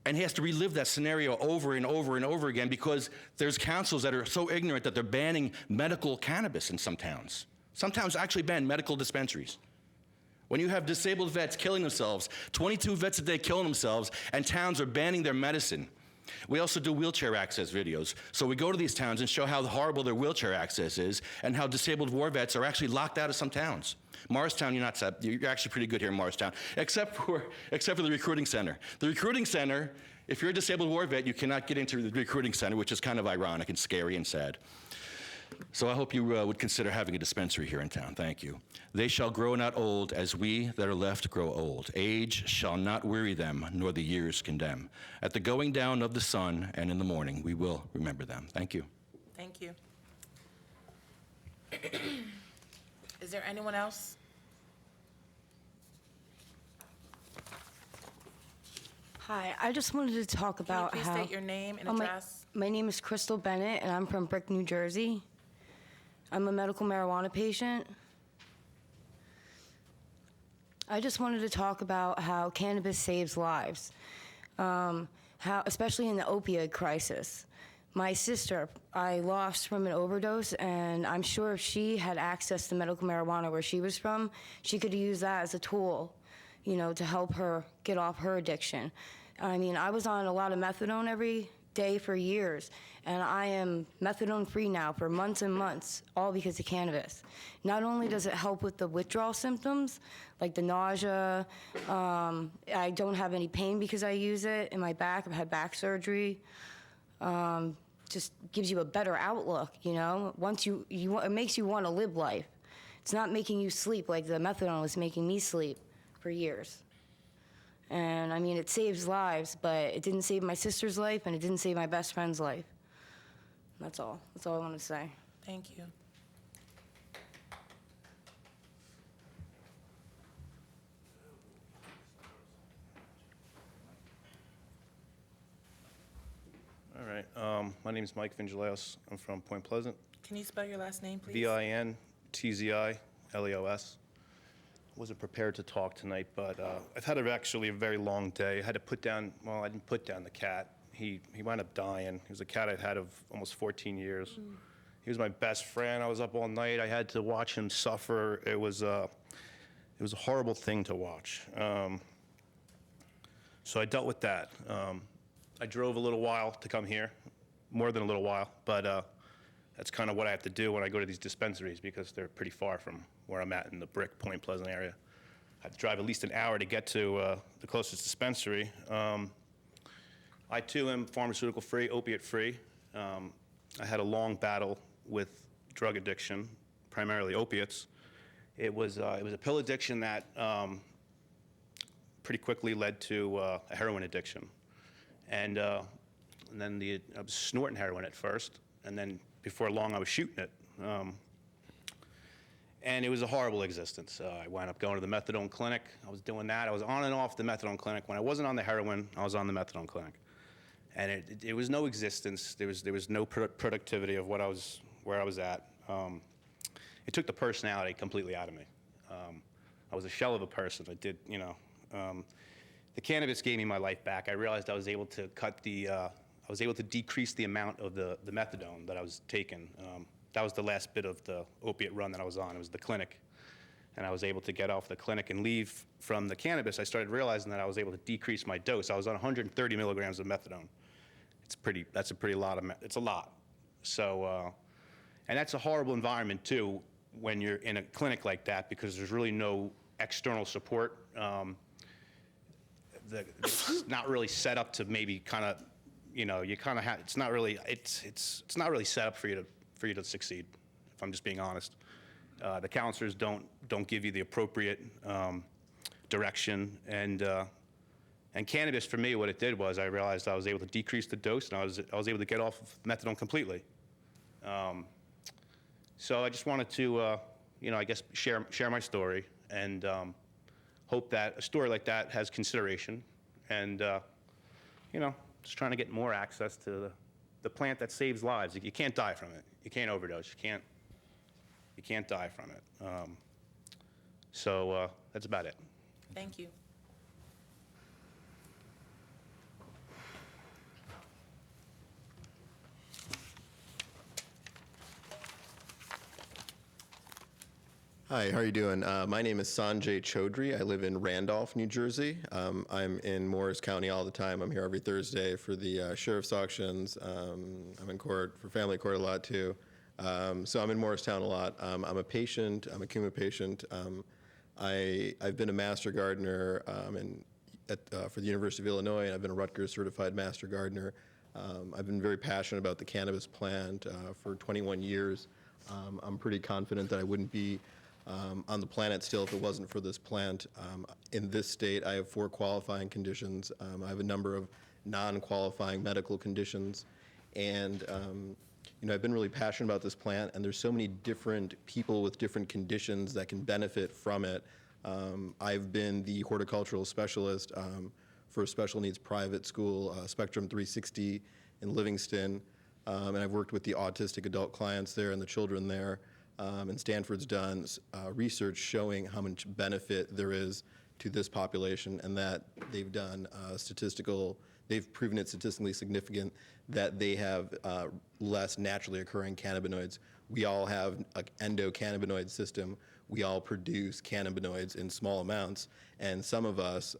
And he has to relive that scenario over and over and over again because there's councils that are so ignorant that they're banning medical cannabis in some towns. Some towns actually ban medical dispensaries. When you have disabled vets killing themselves, 22 vets a day killing themselves, and towns are banning their medicine. We also do wheelchair access videos. So we go to these towns and show how horrible their wheelchair access is and how disabled war vets are actually locked out of some towns. Morristown, you're actually pretty good here in Morristown, except for the recruiting center. The recruiting center, if you're a disabled war vet, you cannot get into the recruiting center, which is kind of ironic and scary and sad. So I hope you would consider having a dispensary here in town. Thank you. They shall grow not old as we that are left grow old. Age shall not weary them, nor the years condemn. At the going down of the sun and in the morning, we will remember them. Thank you. Thank you. Is there anyone else? Hi, I just wanted to talk Can you about please how... state your name and Oh, address? my name is Crystal Bennett, and I'm from Brick, New Jersey. I'm a medical marijuana patient. I just wanted to talk about how cannabis saves lives, especially in the opioid crisis. My sister, I lost from an overdose, and I'm sure if she had access to medical marijuana where she was from, she could use that as a tool, to help her get off her addiction. I mean, I was on a lot of methadone every day for years, and I am methadone-free now for months and months, all because of cannabis. Not only does it help with the withdrawal symptoms, like the nausea, I don't have any pain because I use it in my back. I've had back surgery. Just gives you a better outlook, Once it makes you want to live life. It's not making you sleep like the methadone was making me sleep for years. And I mean, it saves lives, but it didn't save my sister's life, and it didn't save my best friend's life. That's all. That's all I wanted to say. Thank you. All right. My name is Mike Vingileos. I'm from Point Pleasant. Can you spell your last name, please? Vintzzileos. Wasn't prepared to talk tonight, but I've had actually a very long day. I had to put down, I didn't put down the cat. He wound up dying. He was a cat I'd had of almost 14 years. He was my best friend. I was up all night. I had to watch him suffer. It was a horrible thing to watch. So I dealt with that. I drove a little while to come here, more than a little while, but that's kind of what I have to do when I go to these dispensaries because they're pretty far from where I'm at in the Brick, Point Pleasant area. I have to drive at least an hour to get to the closest dispensary. I too am pharmaceutical-free, opiate-free. I had a long battle with drug addiction, primarily opiates. It was a pill addiction that pretty quickly led to a heroin addiction. And then I was snorting heroin at first, and then before long I was shooting it. And it was a horrible existence. I wound up going to the methadone clinic. I was doing that. I was on and off the methadone clinic. When I wasn't on the heroin, I was on the methadone clinic. And it was no existence. There was no productivity of where I was at. It took the personality completely out of me. I was a shell of a person. The cannabis gave me my life back. I realized I was able to decrease the amount of the methadone that I was taking. That was the last bit of the opiate run that I was on. It was the clinic. and I was able to get off the clinic and leave from the cannabis, I started realizing that I was able to decrease my dose. I was on 130 milligrams of methadone. That's a pretty lot of, it's a lot. So, and that's a horrible environment too, when you're in a clinic like that, because there's really no external support. It's not really set up to maybe kind of, you know, you kind of have, it's not really set up for you to succeed, if I'm just being honest. The counselors don't give you the appropriate direction, and cannabis for me, what it did was I realized I was able to decrease the dose, and I was able to get off of methadone completely. So I just wanted to, you know, I guess share my story, and hope that a story like that has consideration, and you know, just trying to get more access to the plant that saves lives. You can't die from it. You can't overdose. You can't die from it. So that's about it. Thank you. Hi, how are you doing? My name is Sanjay Chaudhry. I live in Randolph, New Jersey. I'm in Morris County all the time. I'm here every Thursday for the sheriff's auctions. I'm in court for family court a lot too. So I'm in Morristown a lot. I'm a patient. I'm a Kuma patient. I've been a master gardener for the University of Illinois, and I've been a Rutgers certified master gardener. I've been very passionate about the cannabis plant for 21 years. I'm pretty confident that I wouldn't be on the planet still if it wasn't for this plant. In this state, I have 4 qualifying conditions. I have a number of non-qualifying medical conditions, and you know, I've been really passionate about this plant, and there's so many different people with different conditions that can benefit from it. I've been the horticultural specialist for a special needs private school, Spectrum 360 in Livingston, and I've worked with the autistic adult clients there and the children there. And Stanford's done research showing how much benefit there is to this population, and that they've done they've proven it statistically significant that they have less naturally occurring cannabinoids. We all have an endocannabinoid system. We all produce cannabinoids in small amounts, and some of us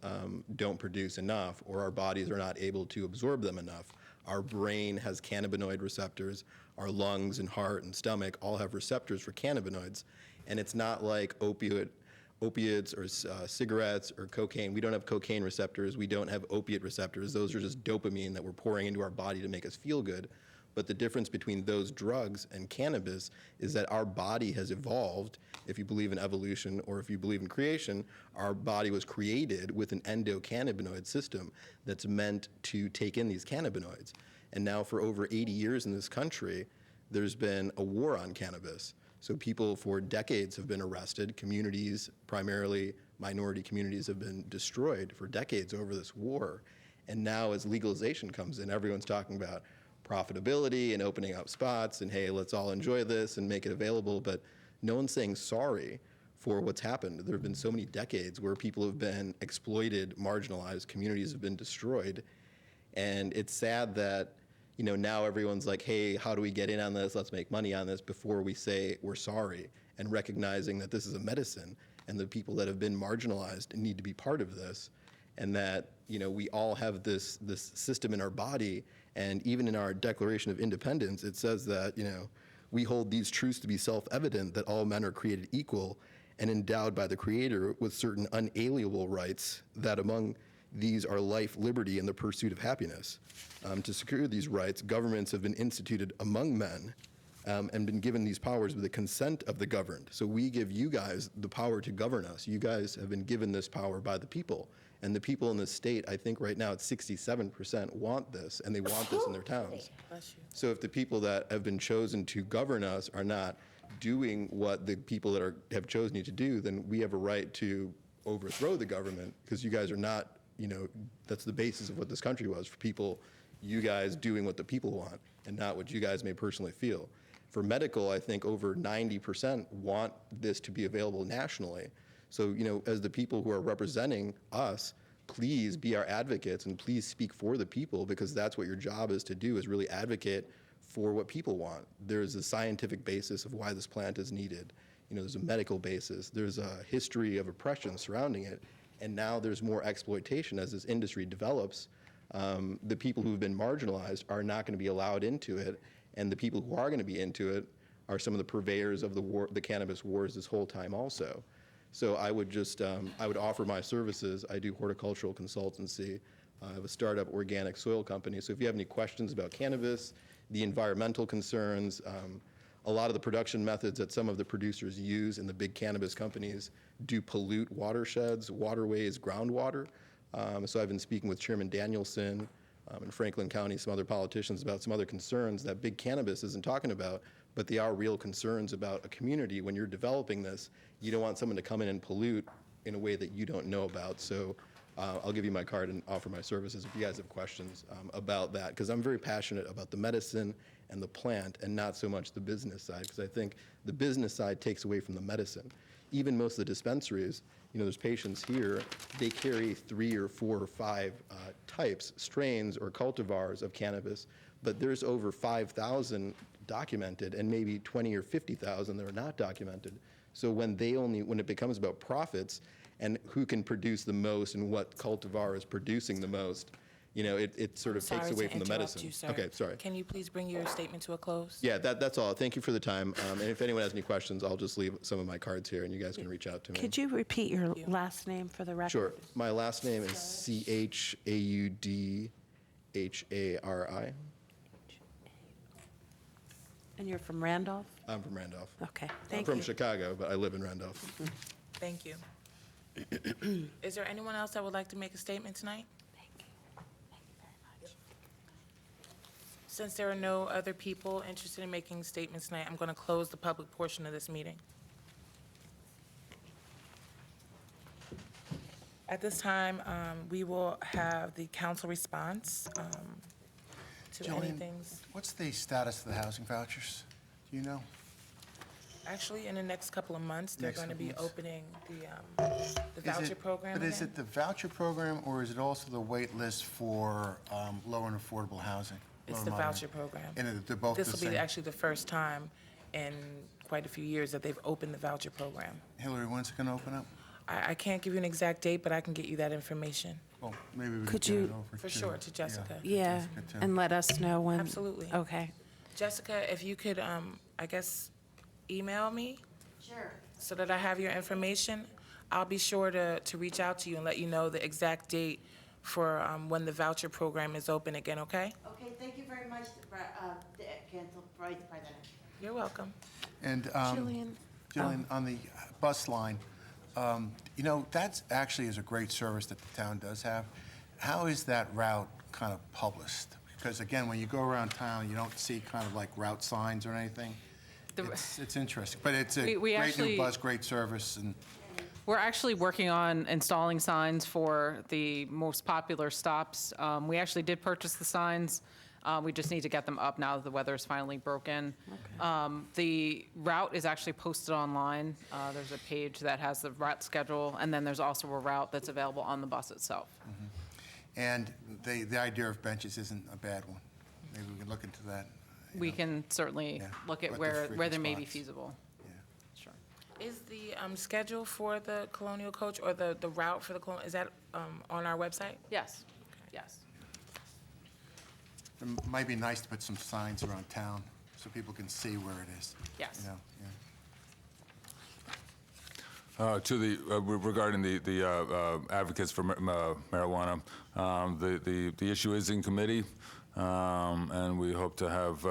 don't produce enough, or our bodies are not able to absorb them enough. Our brain has cannabinoid receptors. Our lungs and heart and stomach all have receptors for cannabinoids. And it's not like opiates or cigarettes or cocaine. We don't have cocaine receptors. We don't have opiate receptors. Those are just dopamine that we're pouring into our body to make us feel good. But the difference between those drugs and cannabis is that our body has evolved. If you believe in evolution or if you believe in creation, our body was created with an endocannabinoid system that's meant to take in these cannabinoids. And now for over 80 years in this country, there's been a war on cannabis. So people for decades have been arrested. Communities, primarily minority communities, have been destroyed for decades over this war. And now as legalization comes in, everyone's talking about profitability and opening up spots and, hey, let's all enjoy this and make it available. But no one's saying sorry for what's happened. There have been so many decades where people have been exploited, marginalized, communities have been destroyed. And it's sad that, you know, now everyone's like, hey, how do we get in on this? Let's make money on this before we say we're sorry, and recognizing that this is a medicine and the people that have been marginalized need to be part of this, and that, you know, we all have this system in our body. And even in our Declaration of Independence, it says that, you know, we hold these truths to be self-evident, that all men are created equal and endowed by the Creator with certain unalienable rights, that among these are life, liberty, and the pursuit of happiness. To secure these rights, governments have been instituted among men and been given these powers with the consent of the governed. So we give you guys the power to govern us. You guys have been given this power by the people. And the people in this state, I think right now it's 67% want this, and they want this in their towns. So if the people that have been chosen to govern us are not doing what the people that have chosen you to do, then we have a right to overthrow the government, because you guys are not, you know, that's the basis of what this country was, for people, you guys doing what the people want and not what you guys may personally feel. For medical, I think over 90% want this to be available nationally. So, you know, as the people who are representing us, please be our advocates and please speak for the people, because that's what your job is to do, is really advocate for what people want. There's a scientific basis of why this plant is needed. there's a medical basis, there's a history of oppression surrounding it, and now there's more exploitation as this industry develops. The people who've been marginalized are not going to be allowed into it, and the people who are going to be into it are some of the purveyors of the cannabis wars this whole time also. So I would just, I would offer my services. I do horticultural consultancy. I have a startup organic soil company. So if you have any questions about cannabis, the environmental concerns, a lot of the production methods that some of the producers use in the big cannabis companies do pollute watersheds, waterways, groundwater. So I've been speaking with Chairman Danielson in Franklin County, some other politicians about some other concerns that big cannabis isn't talking about, but they are real concerns about a community. When you're developing this, you don't want someone to come in and pollute in a way that you don't know about. So I'll give you my card and offer my services if you guys have questions about that, because I'm very passionate about the medicine and the plant and not so much the business side, because I think the business side takes away from the medicine. Even most of the dispensaries, there's patients here, they carry 3 or 4 or 5 types, strains or cultivars of cannabis, but there's over 5,000 documented and maybe 20 or 50,000 that are not documented. So when it becomes about profits and who can produce the most and what cultivar is producing the most, it sort of takes away from the medicine. You, sir. Okay, sorry. Can you please bring your statement to a close? Yeah, that's all. Thank you for the time. And if anyone has any questions, I'll just leave some of my cards here and you guys can reach out to me. Could you repeat your last name for the record? Sure. My last name is Chaudhary. And you're from Randolph? I'm from Randolph. Okay, I'm thank from you. Chicago, but I live in Randolph. Thank you. Is there anyone else that would like to make a statement tonight? Since there are no other people interested in making statements tonight, I'm going to close the public portion of this meeting. At this time, we will have the council response to Jillian, anything. what's the status of the housing vouchers? Do you know? Actually, in the next couple of months, they're Next going to be couple months. opening the voucher program But is again. it the voucher program, or is it also the wait list for low and affordable housing? It's Low the and moderate? voucher program. And they're both the This same? will be actually the first time in quite a few years that they've opened the voucher program. Hillary, when's it going to open up? I can't give you an exact date, but I can get you that information. Well, maybe we Could could get you- it over For to- sure, to Jessica. Yeah, Jessica, too. and let us know when. Absolutely. Okay. Jessica, if you could, I guess, email me Sure. so that I have your information, I'll be sure to reach out to you and let you know the exact date for when the voucher program is open again, okay? Okay, thank you very much, Council President. You're welcome. And Jillian. Jillian, on the bus line, that's actually is a great service that the town does have. How is that route kind of published? Because again, when you go around town, you don't see kind of like route signs or anything. It's interesting, but it's a We great actually- new bus, great service, and We're actually working on installing signs for the most popular stops. We actually did purchase the signs. We just need to get them up now that the weather is finally broken. The route is actually posted online. There's a page that has the route schedule, and then there's also a route that's available on the bus itself. and the idea of benches isn't a bad one. Maybe we can look into that. We can certainly Yeah, look at what the where frequent there may be spots. feasible. Sure. Is the schedule for the Colonial Coach or the route for the Colonial, is that on our website? Yes, yes. It might be nice to put some signs around town so people can see where it is. Yes. You know, yeah. Regarding the advocates for marijuana, the issue is in committee, and we hope to have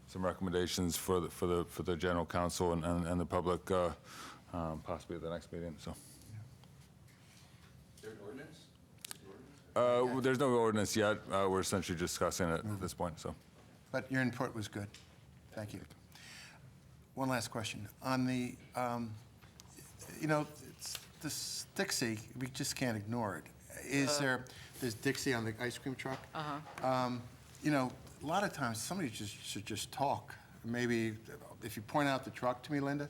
some recommendations for the general counsel and the public, possibly at the next meeting. So. Is there an ordinance? There's no ordinance yet. We're essentially discussing it at this point. So. But your input was good. Thank you. One last question. On the, it's this Dixie, we just can't ignore it. There's Dixie on the ice cream truck? A lot of times, somebody should just talk. Maybe if you point out the truck to me, Linda,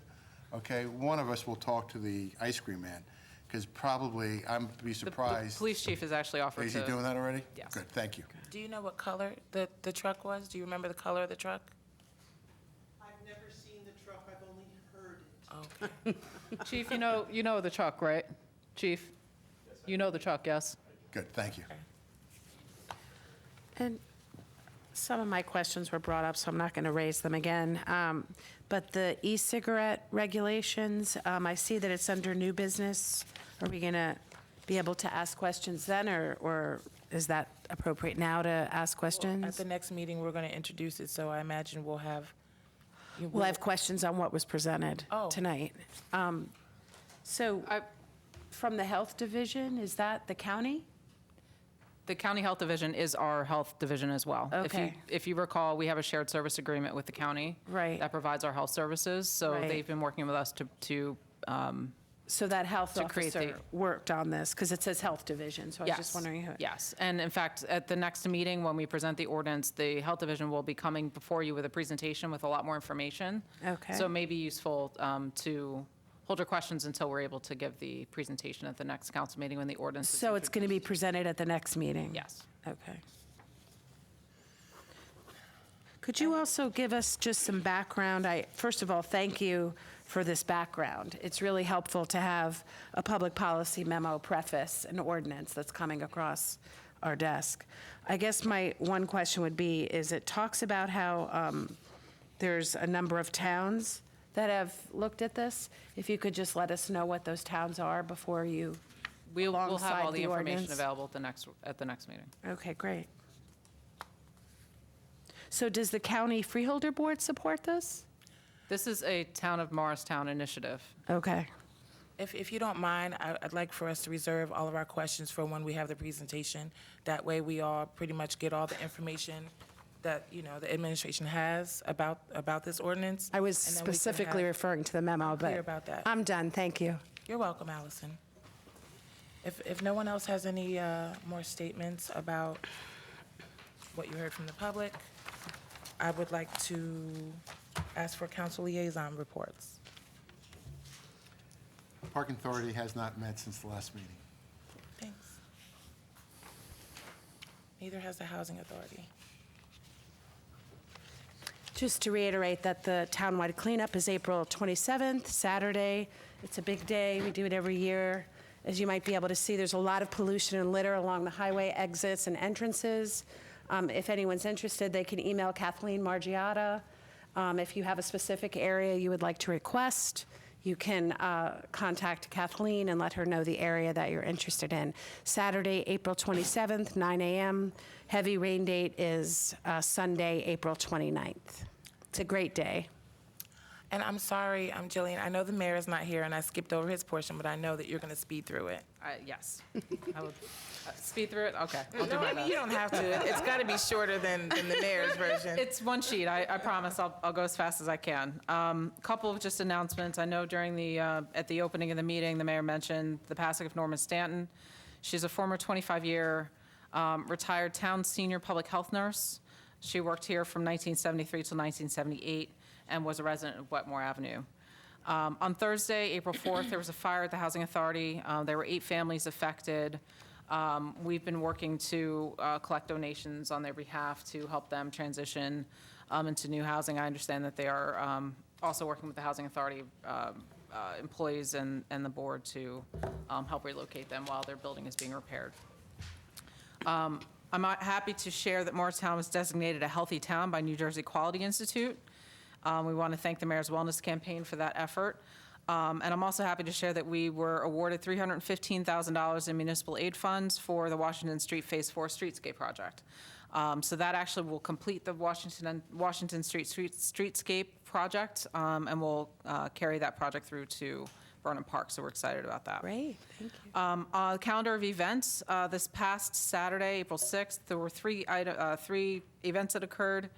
okay, one of us will talk to the ice cream man, because probably, I'm to be The surprised. police chief has actually offered to. Is he doing that already? Yes. Good, thank you. Do you know what color the truck was? Do you remember the color of the truck? I've never seen the Chief, you know the truck, right? Chief? You know the truck, yes? Good, thank you. And some of my questions were brought up, so I'm not going to raise them again. But the e-cigarette regulations, I see that it's under new business. Are we going to be able to ask questions then, or is that appropriate now to ask questions? At the next meeting, we're going to introduce it, so I imagine we'll have. We'll have questions on what was presented tonight. So, from the Health Division, is that the county? The County Health Division is our health division as well. Okay. If you recall, we have a shared service agreement with the county. Right. That provides our health services, so Right. they've been working with us to So that health to create officer worked on this, because it says Health Division, so I was just wondering who. Yes, and in fact, at the next meeting, when we present the ordinance, the Health Division will be coming before you with a presentation with a lot more information. Okay. So it may be useful to hold your questions until we're able to give the presentation at the next council meeting when the ordinance is So it's going to be presented at the next meeting? Yes. Okay. Could you also give us just some background? First of all, thank you for this background. It's really helpful to have a public policy memo preface an ordinance that's coming across our desk. I guess my one question would be, is it talks about how there's a number of towns that have looked at this. If you could just let us know what those towns are before you, We'll have alongside all the information ordinance. available at the next meeting. Okay, great. So does the county freeholder board support this? This is a Town of Morristown initiative. Okay. If you don't mind, I'd like for us to reserve all of our questions for when we have the presentation. That way, we all pretty much get all the information that, the administration has about this ordinance. I was and then we can specifically have- referring to the memo, but Clear about that. I'm done, thank you. You're welcome, Allison. If no one else has any more statements about what you heard from the public, I would like to ask for council liaison reports. Parking Authority has not met since the last meeting. Thanks. Neither has the Housing Authority. Just to reiterate that the townwide cleanup is April 27th, Saturday. It's a big day, we do it every year. As you might be able to see, there's a lot of pollution and litter along the highway exits and entrances. If anyone's interested, they can email Kathleen Margiotta. If you have a specific area you would like to request, you can contact Kathleen and let her know the area that you're interested in. Saturday, April 27th, 9 a.m. Heavy rain date is Sunday, April 29th. It's a great day. And I'm sorry, Jillian, I know the mayor is not here, and I skipped over his portion, but I know that you're going to speed through it. Yes. I would speed through it? Okay. I'll do No, my I mean, best. you don't have to. It's got to be shorter than the mayor's version. It's one sheet. I promise I'll go as fast as I can. Couple of just announcements. I know during at the opening of the meeting, the mayor mentioned the passing of Norma Stanton. She's a former 25-year retired town senior public health nurse. She worked here from 1973 till 1978 and was a resident of Wetmore Avenue. On Thursday, April 4th, there was a fire at the Housing Authority. There were 8 families affected. We've been working to collect donations on their behalf to help them transition into new housing. I understand that they are also working with the Housing Authority employees and the board to help relocate them while their building is being repaired. I'm happy to share that Morristown was designated a healthy town by New Jersey Quality Institute. We want to thank the Mayor's Wellness Campaign for that effort. And I'm also happy to share that we were awarded $315,000 in municipal aid funds for the Washington Street Phase 4 Streetscape project. So that actually will complete the Washington Street Streetscape project, and we'll carry that project through to Burnham Park, so we're excited about that. Great, thank you. On the calendar of events, this past Saturday, April 6th, there were three events that occurred.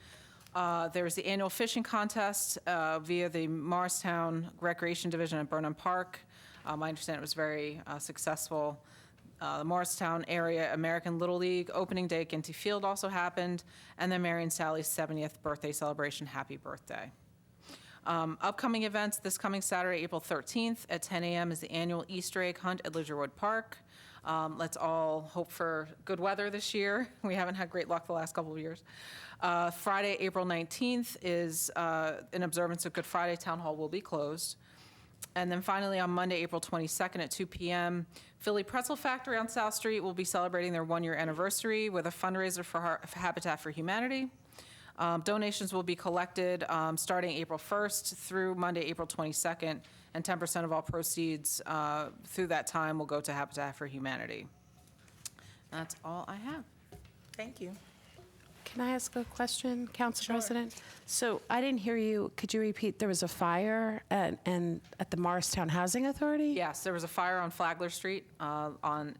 There was the annual fishing contest via the Morristown Recreation Division at Burnham Park. I understand it was very successful. The Morristown Area American Little League opening day at Ginty Field also happened, and then Mary and Sally's 70th birthday celebration. Happy birthday. Upcoming events this coming Saturday, April 13th at 10 a.m. is the annual Easter egg hunt at Lidgerwood Park. Let's all hope for good weather this year. We haven't had great luck the last couple of years. Friday, April 19th is in observance of Good Friday. Town Hall will be closed. And then finally, on Monday, April 22nd at 2 p.m., Philly Pretzel Factory on South Street will be celebrating their one-year anniversary with a fundraiser for Habitat for Humanity. Donations will be collected starting April 1st through Monday, April 22nd, and 10% of all proceeds through that time will go to Habitat for Humanity. That's all I have. Thank you. Can I ask a question, Council President? So I didn't hear you. Could you repeat? There was a fire at the Morristown Housing Authority? Yes, there was a fire on Flagler Street on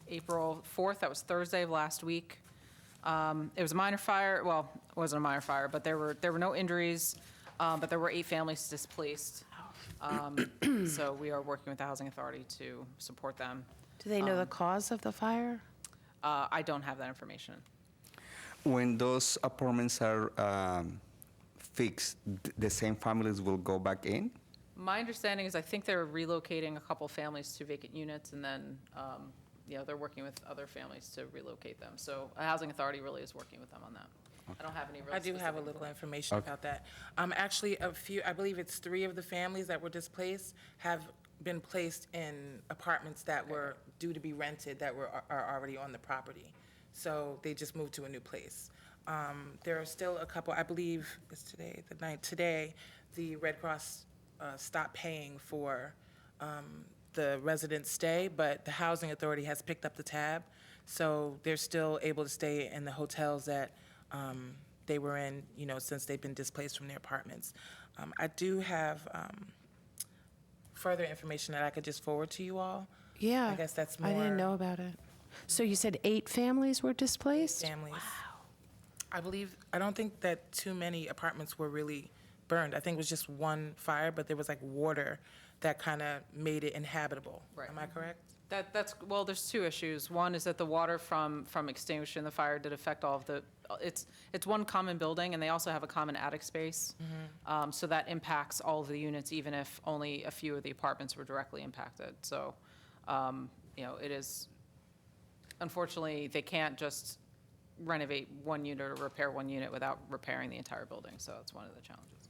April 4th. That was Thursday of last week. It was a minor fire. Well, it wasn't a minor fire, but there were no injuries, but there were 8 families displaced. So we are working with the Housing Authority to support them. Do they know the cause of the fire? I don't have that information. When those apartments are fixed, the same families will go back in? My understanding is I think they're relocating a couple families to vacant units, and then they're working with other families to relocate them. So a Housing Authority really is working with them on that. I don't have any real I do have a specific little info. information about that. Actually, I believe it's 3 of the families that were displaced have been placed in apartments that were due to be rented that are already on the property. So they just moved to a new place. There are still a couple, I believe it's today, today, the Red Cross stopped paying for the residents' stay, but the Housing Authority has picked up the tab. So they're still able to stay in the hotels that they were in, since they've been displaced from their apartments. I do have further information that I could just forward to you all. Yeah. I guess that's more. I didn't know about it. So you said 8 families were displaced? Families. Wow. I don't think that too many apartments were really burned. I think it was just one fire, but there was like water that kind of made it inhabitable. Right. Am I correct? Well, there's 2 issues. One is that the water from extinguishing the fire did affect all of the, it's one common building, and they also have a common attic space. So that impacts all of the units, even if only a few of the apartments were directly impacted. So, it is, unfortunately, they can't just renovate one unit or repair one unit without repairing the entire building. So that's one of the challenges.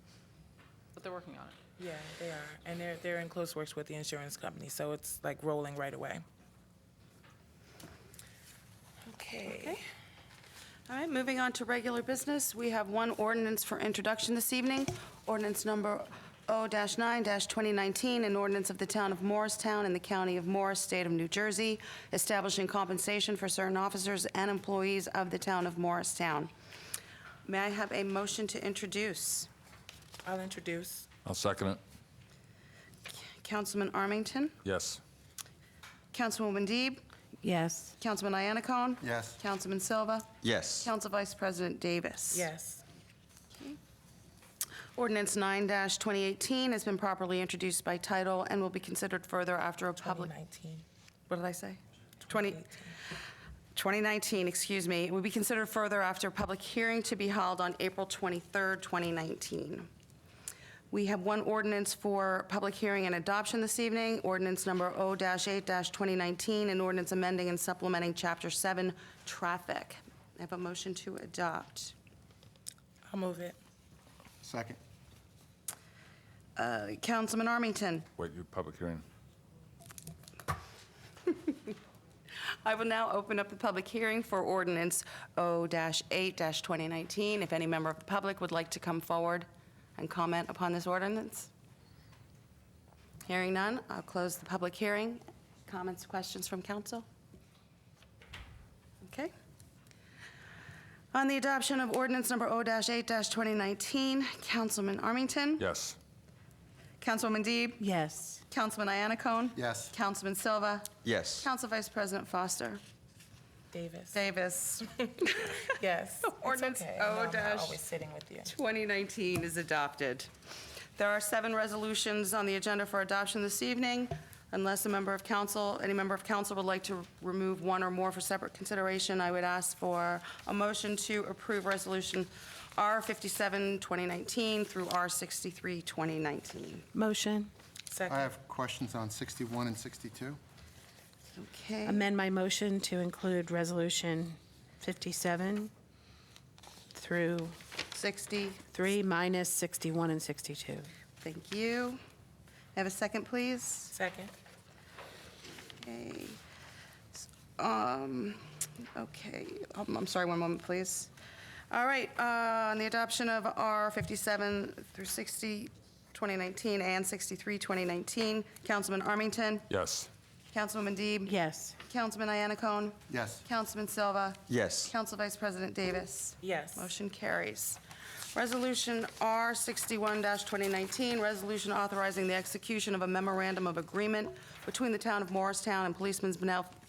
But they're working on it. Yeah, they are. And they're in close works with the insurance company, so it's like rolling right away. Okay. All right, moving on to regular business. We have one ordinance for introduction this evening. Ordinance number O-9-2019, an ordinance of the Town of Morristown in the County of Morris, State of New Jersey, establishing compensation for certain officers and employees of the Town of Morristown. May I have a motion to introduce? I'll introduce. I'll second it. Councilman Armington? Yes. Councilwoman Deeb? Yes. Councilman Iannacone? Yes. Councilman Silva? Yes. Council Vice President Davis? Yes. Ordinance 9-2018 has been properly introduced by title and will be considered further after a public... 2019. What did I say? 2019, excuse me. It will be considered further after a public hearing to be held on April 23rd, 2019. We have one ordinance for public hearing and adoption this evening, ordinance number O-8-2019, an ordinance amending and supplementing Chapter 7, Traffic. I have a motion to adopt. I'll move it. Second. Councilman Armington. Wait, your public hearing. I will now open up the public hearing for ordinance O-8-2019. If any member of the public would like to come forward and comment upon this ordinance. Hearing none, I'll close the public hearing. Comments, questions from council? Okay. On the adoption of ordinance number O-8-2019, Councilman Armington? Yes. Councilwoman Deeb? Yes. Councilman Iannacone? Yes. Councilman Silva? Yes. Council Vice President Foster? Davis. Davis. Yes. It's Ordinance okay. I know I'm not O-. always sitting with you. 2019 is adopted. There are 7 resolutions on the agenda for adoption this evening. Unless any member of council would like to remove one or more for separate consideration, I would ask for a motion to approve Resolution R57, 2019 through R63, 2019. Motion. Second. I have questions on 61 and 62. Okay. Amend my motion to include Resolution 57 through 60. 3 minus 61 and 62. Thank you. I have a second, please? Second. Okay. Okay, I'm sorry, one moment, please. All right, on the adoption of R 57 through 60, 2019, and 63, 2019, Councilman Armington, Yes. Councilwoman Deeb, Yes. Councilman Iannacone, Yes. Councilman Silva, Yes. Council Vice President Davis. Yes. Motion carries. Resolution R 61-2019, resolution authorizing the execution of a memorandum of agreement between the Town of Morristown and Policemen's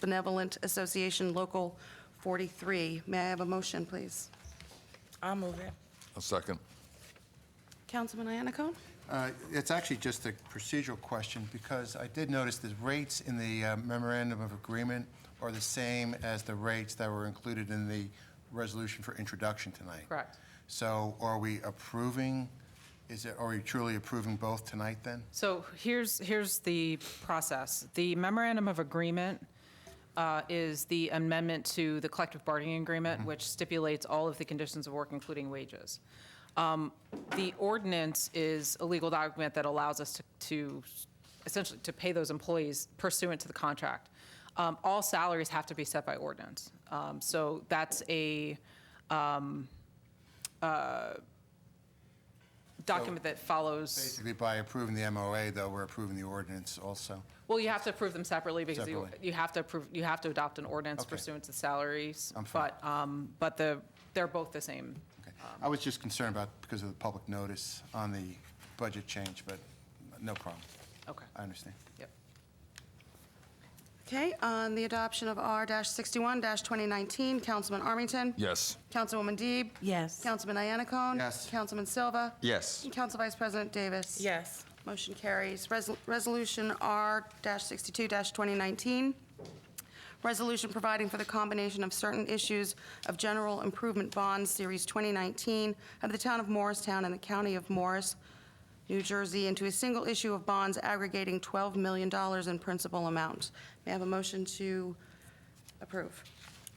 Benevolent Association Local 43. May I have a motion, please? I'll move it. A second. Councilman Iannacone? It's actually just a procedural question, because I did notice the rates in the memorandum of agreement are the same as the rates that were included in the resolution for introduction tonight. Correct. So are we approving, are we truly approving both tonight then? So here's the process. The memorandum of agreement is the amendment to the collective bargaining agreement, which stipulates all of the conditions of work, including wages. The ordinance is a legal document that allows us to essentially to pay those employees pursuant to the contract. All salaries have to be set by ordinance. So that's a document that follows. Basically, by approving the MOA, though, we're approving the ordinance also. Well, you have to approve them separately because Separately. you have to approve, you have to adopt an ordinance Okay. pursuant to salaries. I'm fine. But they're both the same. Okay. I was just concerned about, because of the public notice on the budget change, but no problem. Okay. I understand. Yep. Okay, on the adoption of R-61-2019, Councilman Armington, Yes. Councilwoman Deeb, Yes. Councilman Iannacone, Yes. Councilman Silva, Yes. and Council Vice President Davis. Yes. Motion carries. Resolution R-62-2019, resolution providing for the combination of certain issues of general improvement bonds, Series 2019, of the Town of Morristown and the County of Morris, New Jersey, into a single issue of bonds aggregating $12 million in principal amount. May I have a motion to approve?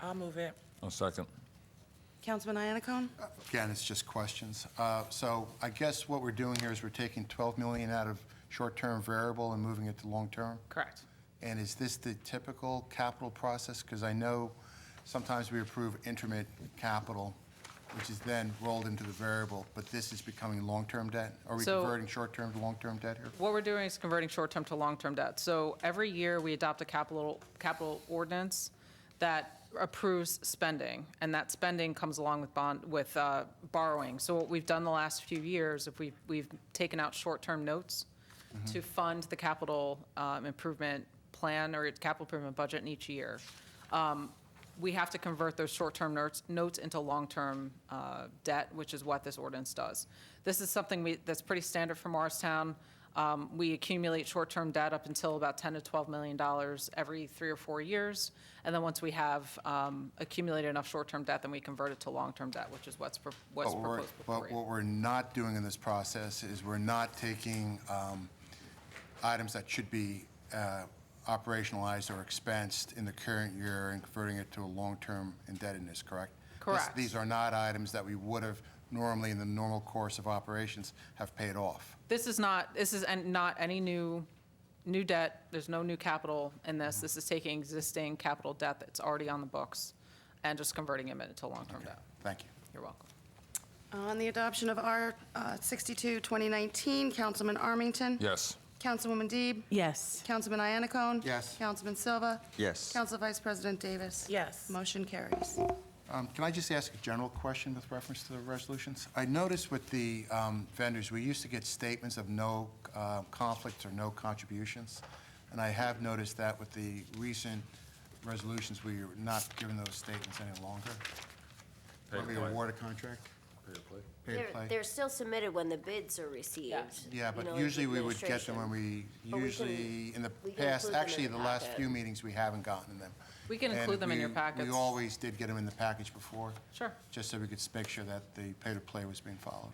I'll move it. A second. Councilman Iannacone? Again, it's just questions. So I guess what we're doing here is we're taking 12 million out of short-term variable and moving it to long-term? Correct. And is this the typical capital process? Because I know sometimes we approve intermittent capital, which is then rolled into the variable, but this is becoming long-term debt? Are we So- converting short-term to long-term debt here? What we're doing is converting short-term to long-term debt. So every year, we adopt a capital ordinance that approves spending, and that spending comes along with borrowing. So what we've done the last few years, if we've taken out short-term notes to fund the capital improvement plan or capital improvement budget in each year. We have to convert those short-term notes into long-term debt, which is what this ordinance does. This is something that's pretty standard for Morristown. We accumulate short-term debt up until about $10 to $12 million every 3 or 4 years. And then once we have accumulated enough short-term debt, then we convert it to long-term debt, which is what's proposed before But you. what we're not doing in this process is we're not taking items that should be operationalized or expensed in the current year and converting it to a long-term indebtedness, correct? Correct. These are not items that we would have normally in the normal course of operations have paid off. This is not any new debt. There's no new capital in this. This is taking existing capital debt that's already on the books and just converting it into long-term debt. Thank you. You're welcome. On the adoption of R-62-2019, Councilman Armington, Yes. Councilwoman Deeb, Yes. Councilman Iannacone, Yes. Councilman Silva, Yes. Council Vice President Davis. Yes. Motion carries. Can I just ask a general question with reference to the resolutions? I noticed with the vendors, we used to get statements of no conflicts or no contributions, and I have noticed that with the recent resolutions, we are not given those statements any longer. When we award a contract? Pay to play. Pay to play. They're still submitted when the bids are received. Yeah, you but know, usually like we would get them when administration. we, But we usually, in the we can past, include them actually, in the the last packet. few meetings, we haven't gotten them. We can And include them in your we- packets. We always did get them in the package before. Sure. Just so we could make sure that the pay-to-play was being followed.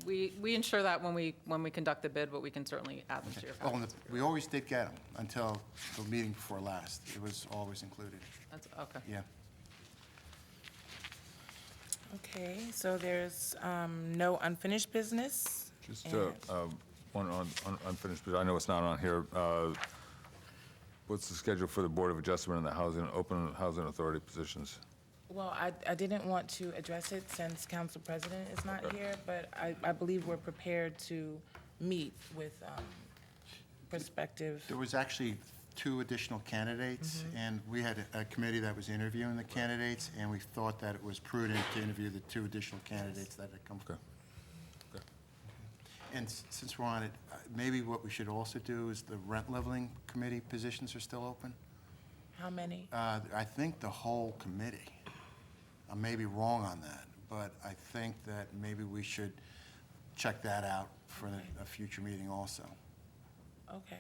We ensure that when we conduct the bid, but we can certainly add them to your Well, packets. we always did get them until the meeting before last. It was always included. That's, okay. Yeah. Okay, so there's no unfinished business. Just And- one unfinished, but I know it's not on here. What's the schedule for the Board of Adjustment and the Open Housing Authority positions? Well, I didn't want to address it since Council President is not here, but I believe we're prepared to meet with prospective. There was actually 2 additional candidates, and we had a committee that was interviewing the candidates, and we thought that it was prudent to interview the 2 additional candidates that had come. Okay. And since we're on it, maybe what we should also do is the rent leveling committee positions are still open. How many? I think the whole committee. I may be wrong on that, but I think that maybe we should check that out for a future meeting also. Okay.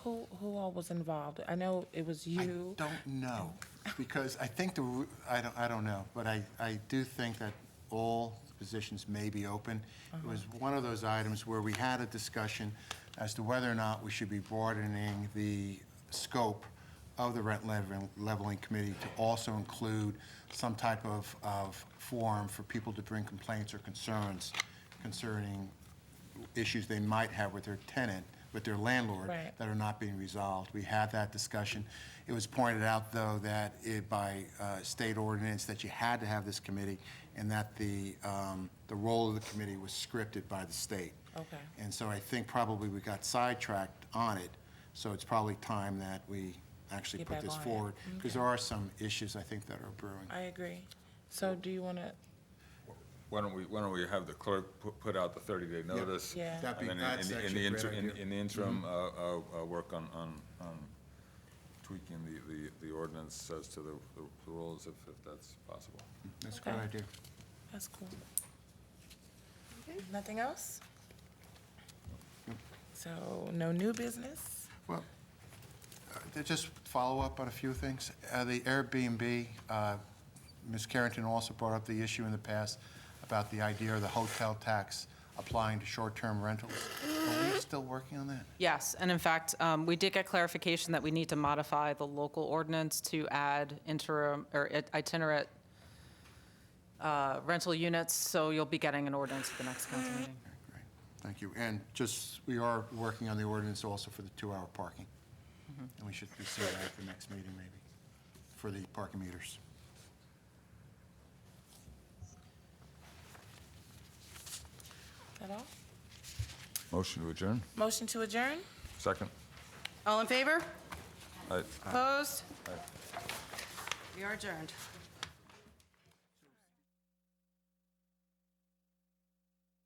Who all was involved? I know it was you. I don't know, because I think I don't know, but I do think that all positions may be open. It was one of those items where we had a discussion as to whether or not we should be broadening the scope of the rent leveling committee to also include some type of forum for people to bring complaints or concerns concerning issues they might have with their tenant, with their landlord, Right. that are not being resolved. We had that discussion. It was pointed out, though, that by state ordinance that you had to have this committee, and that the role of the committee was scripted by the state. Okay. And so I think probably we got sidetracked on it, so it's probably time that we actually Get put back this on it. forward, because Okay. there are some issues, I think, that are brewing. I agree. So do you want to? Why don't we have the clerk put out the 30-day notice? Yeah. That'd be- And then that's in actually a great idea. in the interim, work on tweaking the ordinance as to the rules, if that's possible. That's a good Okay. idea. That's cool. Nothing else? So no new business? Well, to just follow up on a few things. The Airbnb, Ms. Carrington also brought up the issue in the past about the idea of the hotel tax applying to short-term rentals. Are we still working on that? Yes, and in fact, we did get clarification that we need to modify the local ordinance to add interim or itinerant rental units, so you'll be getting an ordinance at the next council meeting. Thank you. And just, we are working on the ordinance also for the 2-hour parking. And we should see that at the next meeting, maybe, for the parking meters. Is that all? Motion to adjourn? Motion to adjourn? Second? All in favor? Aye. Opposed? We are adjourned.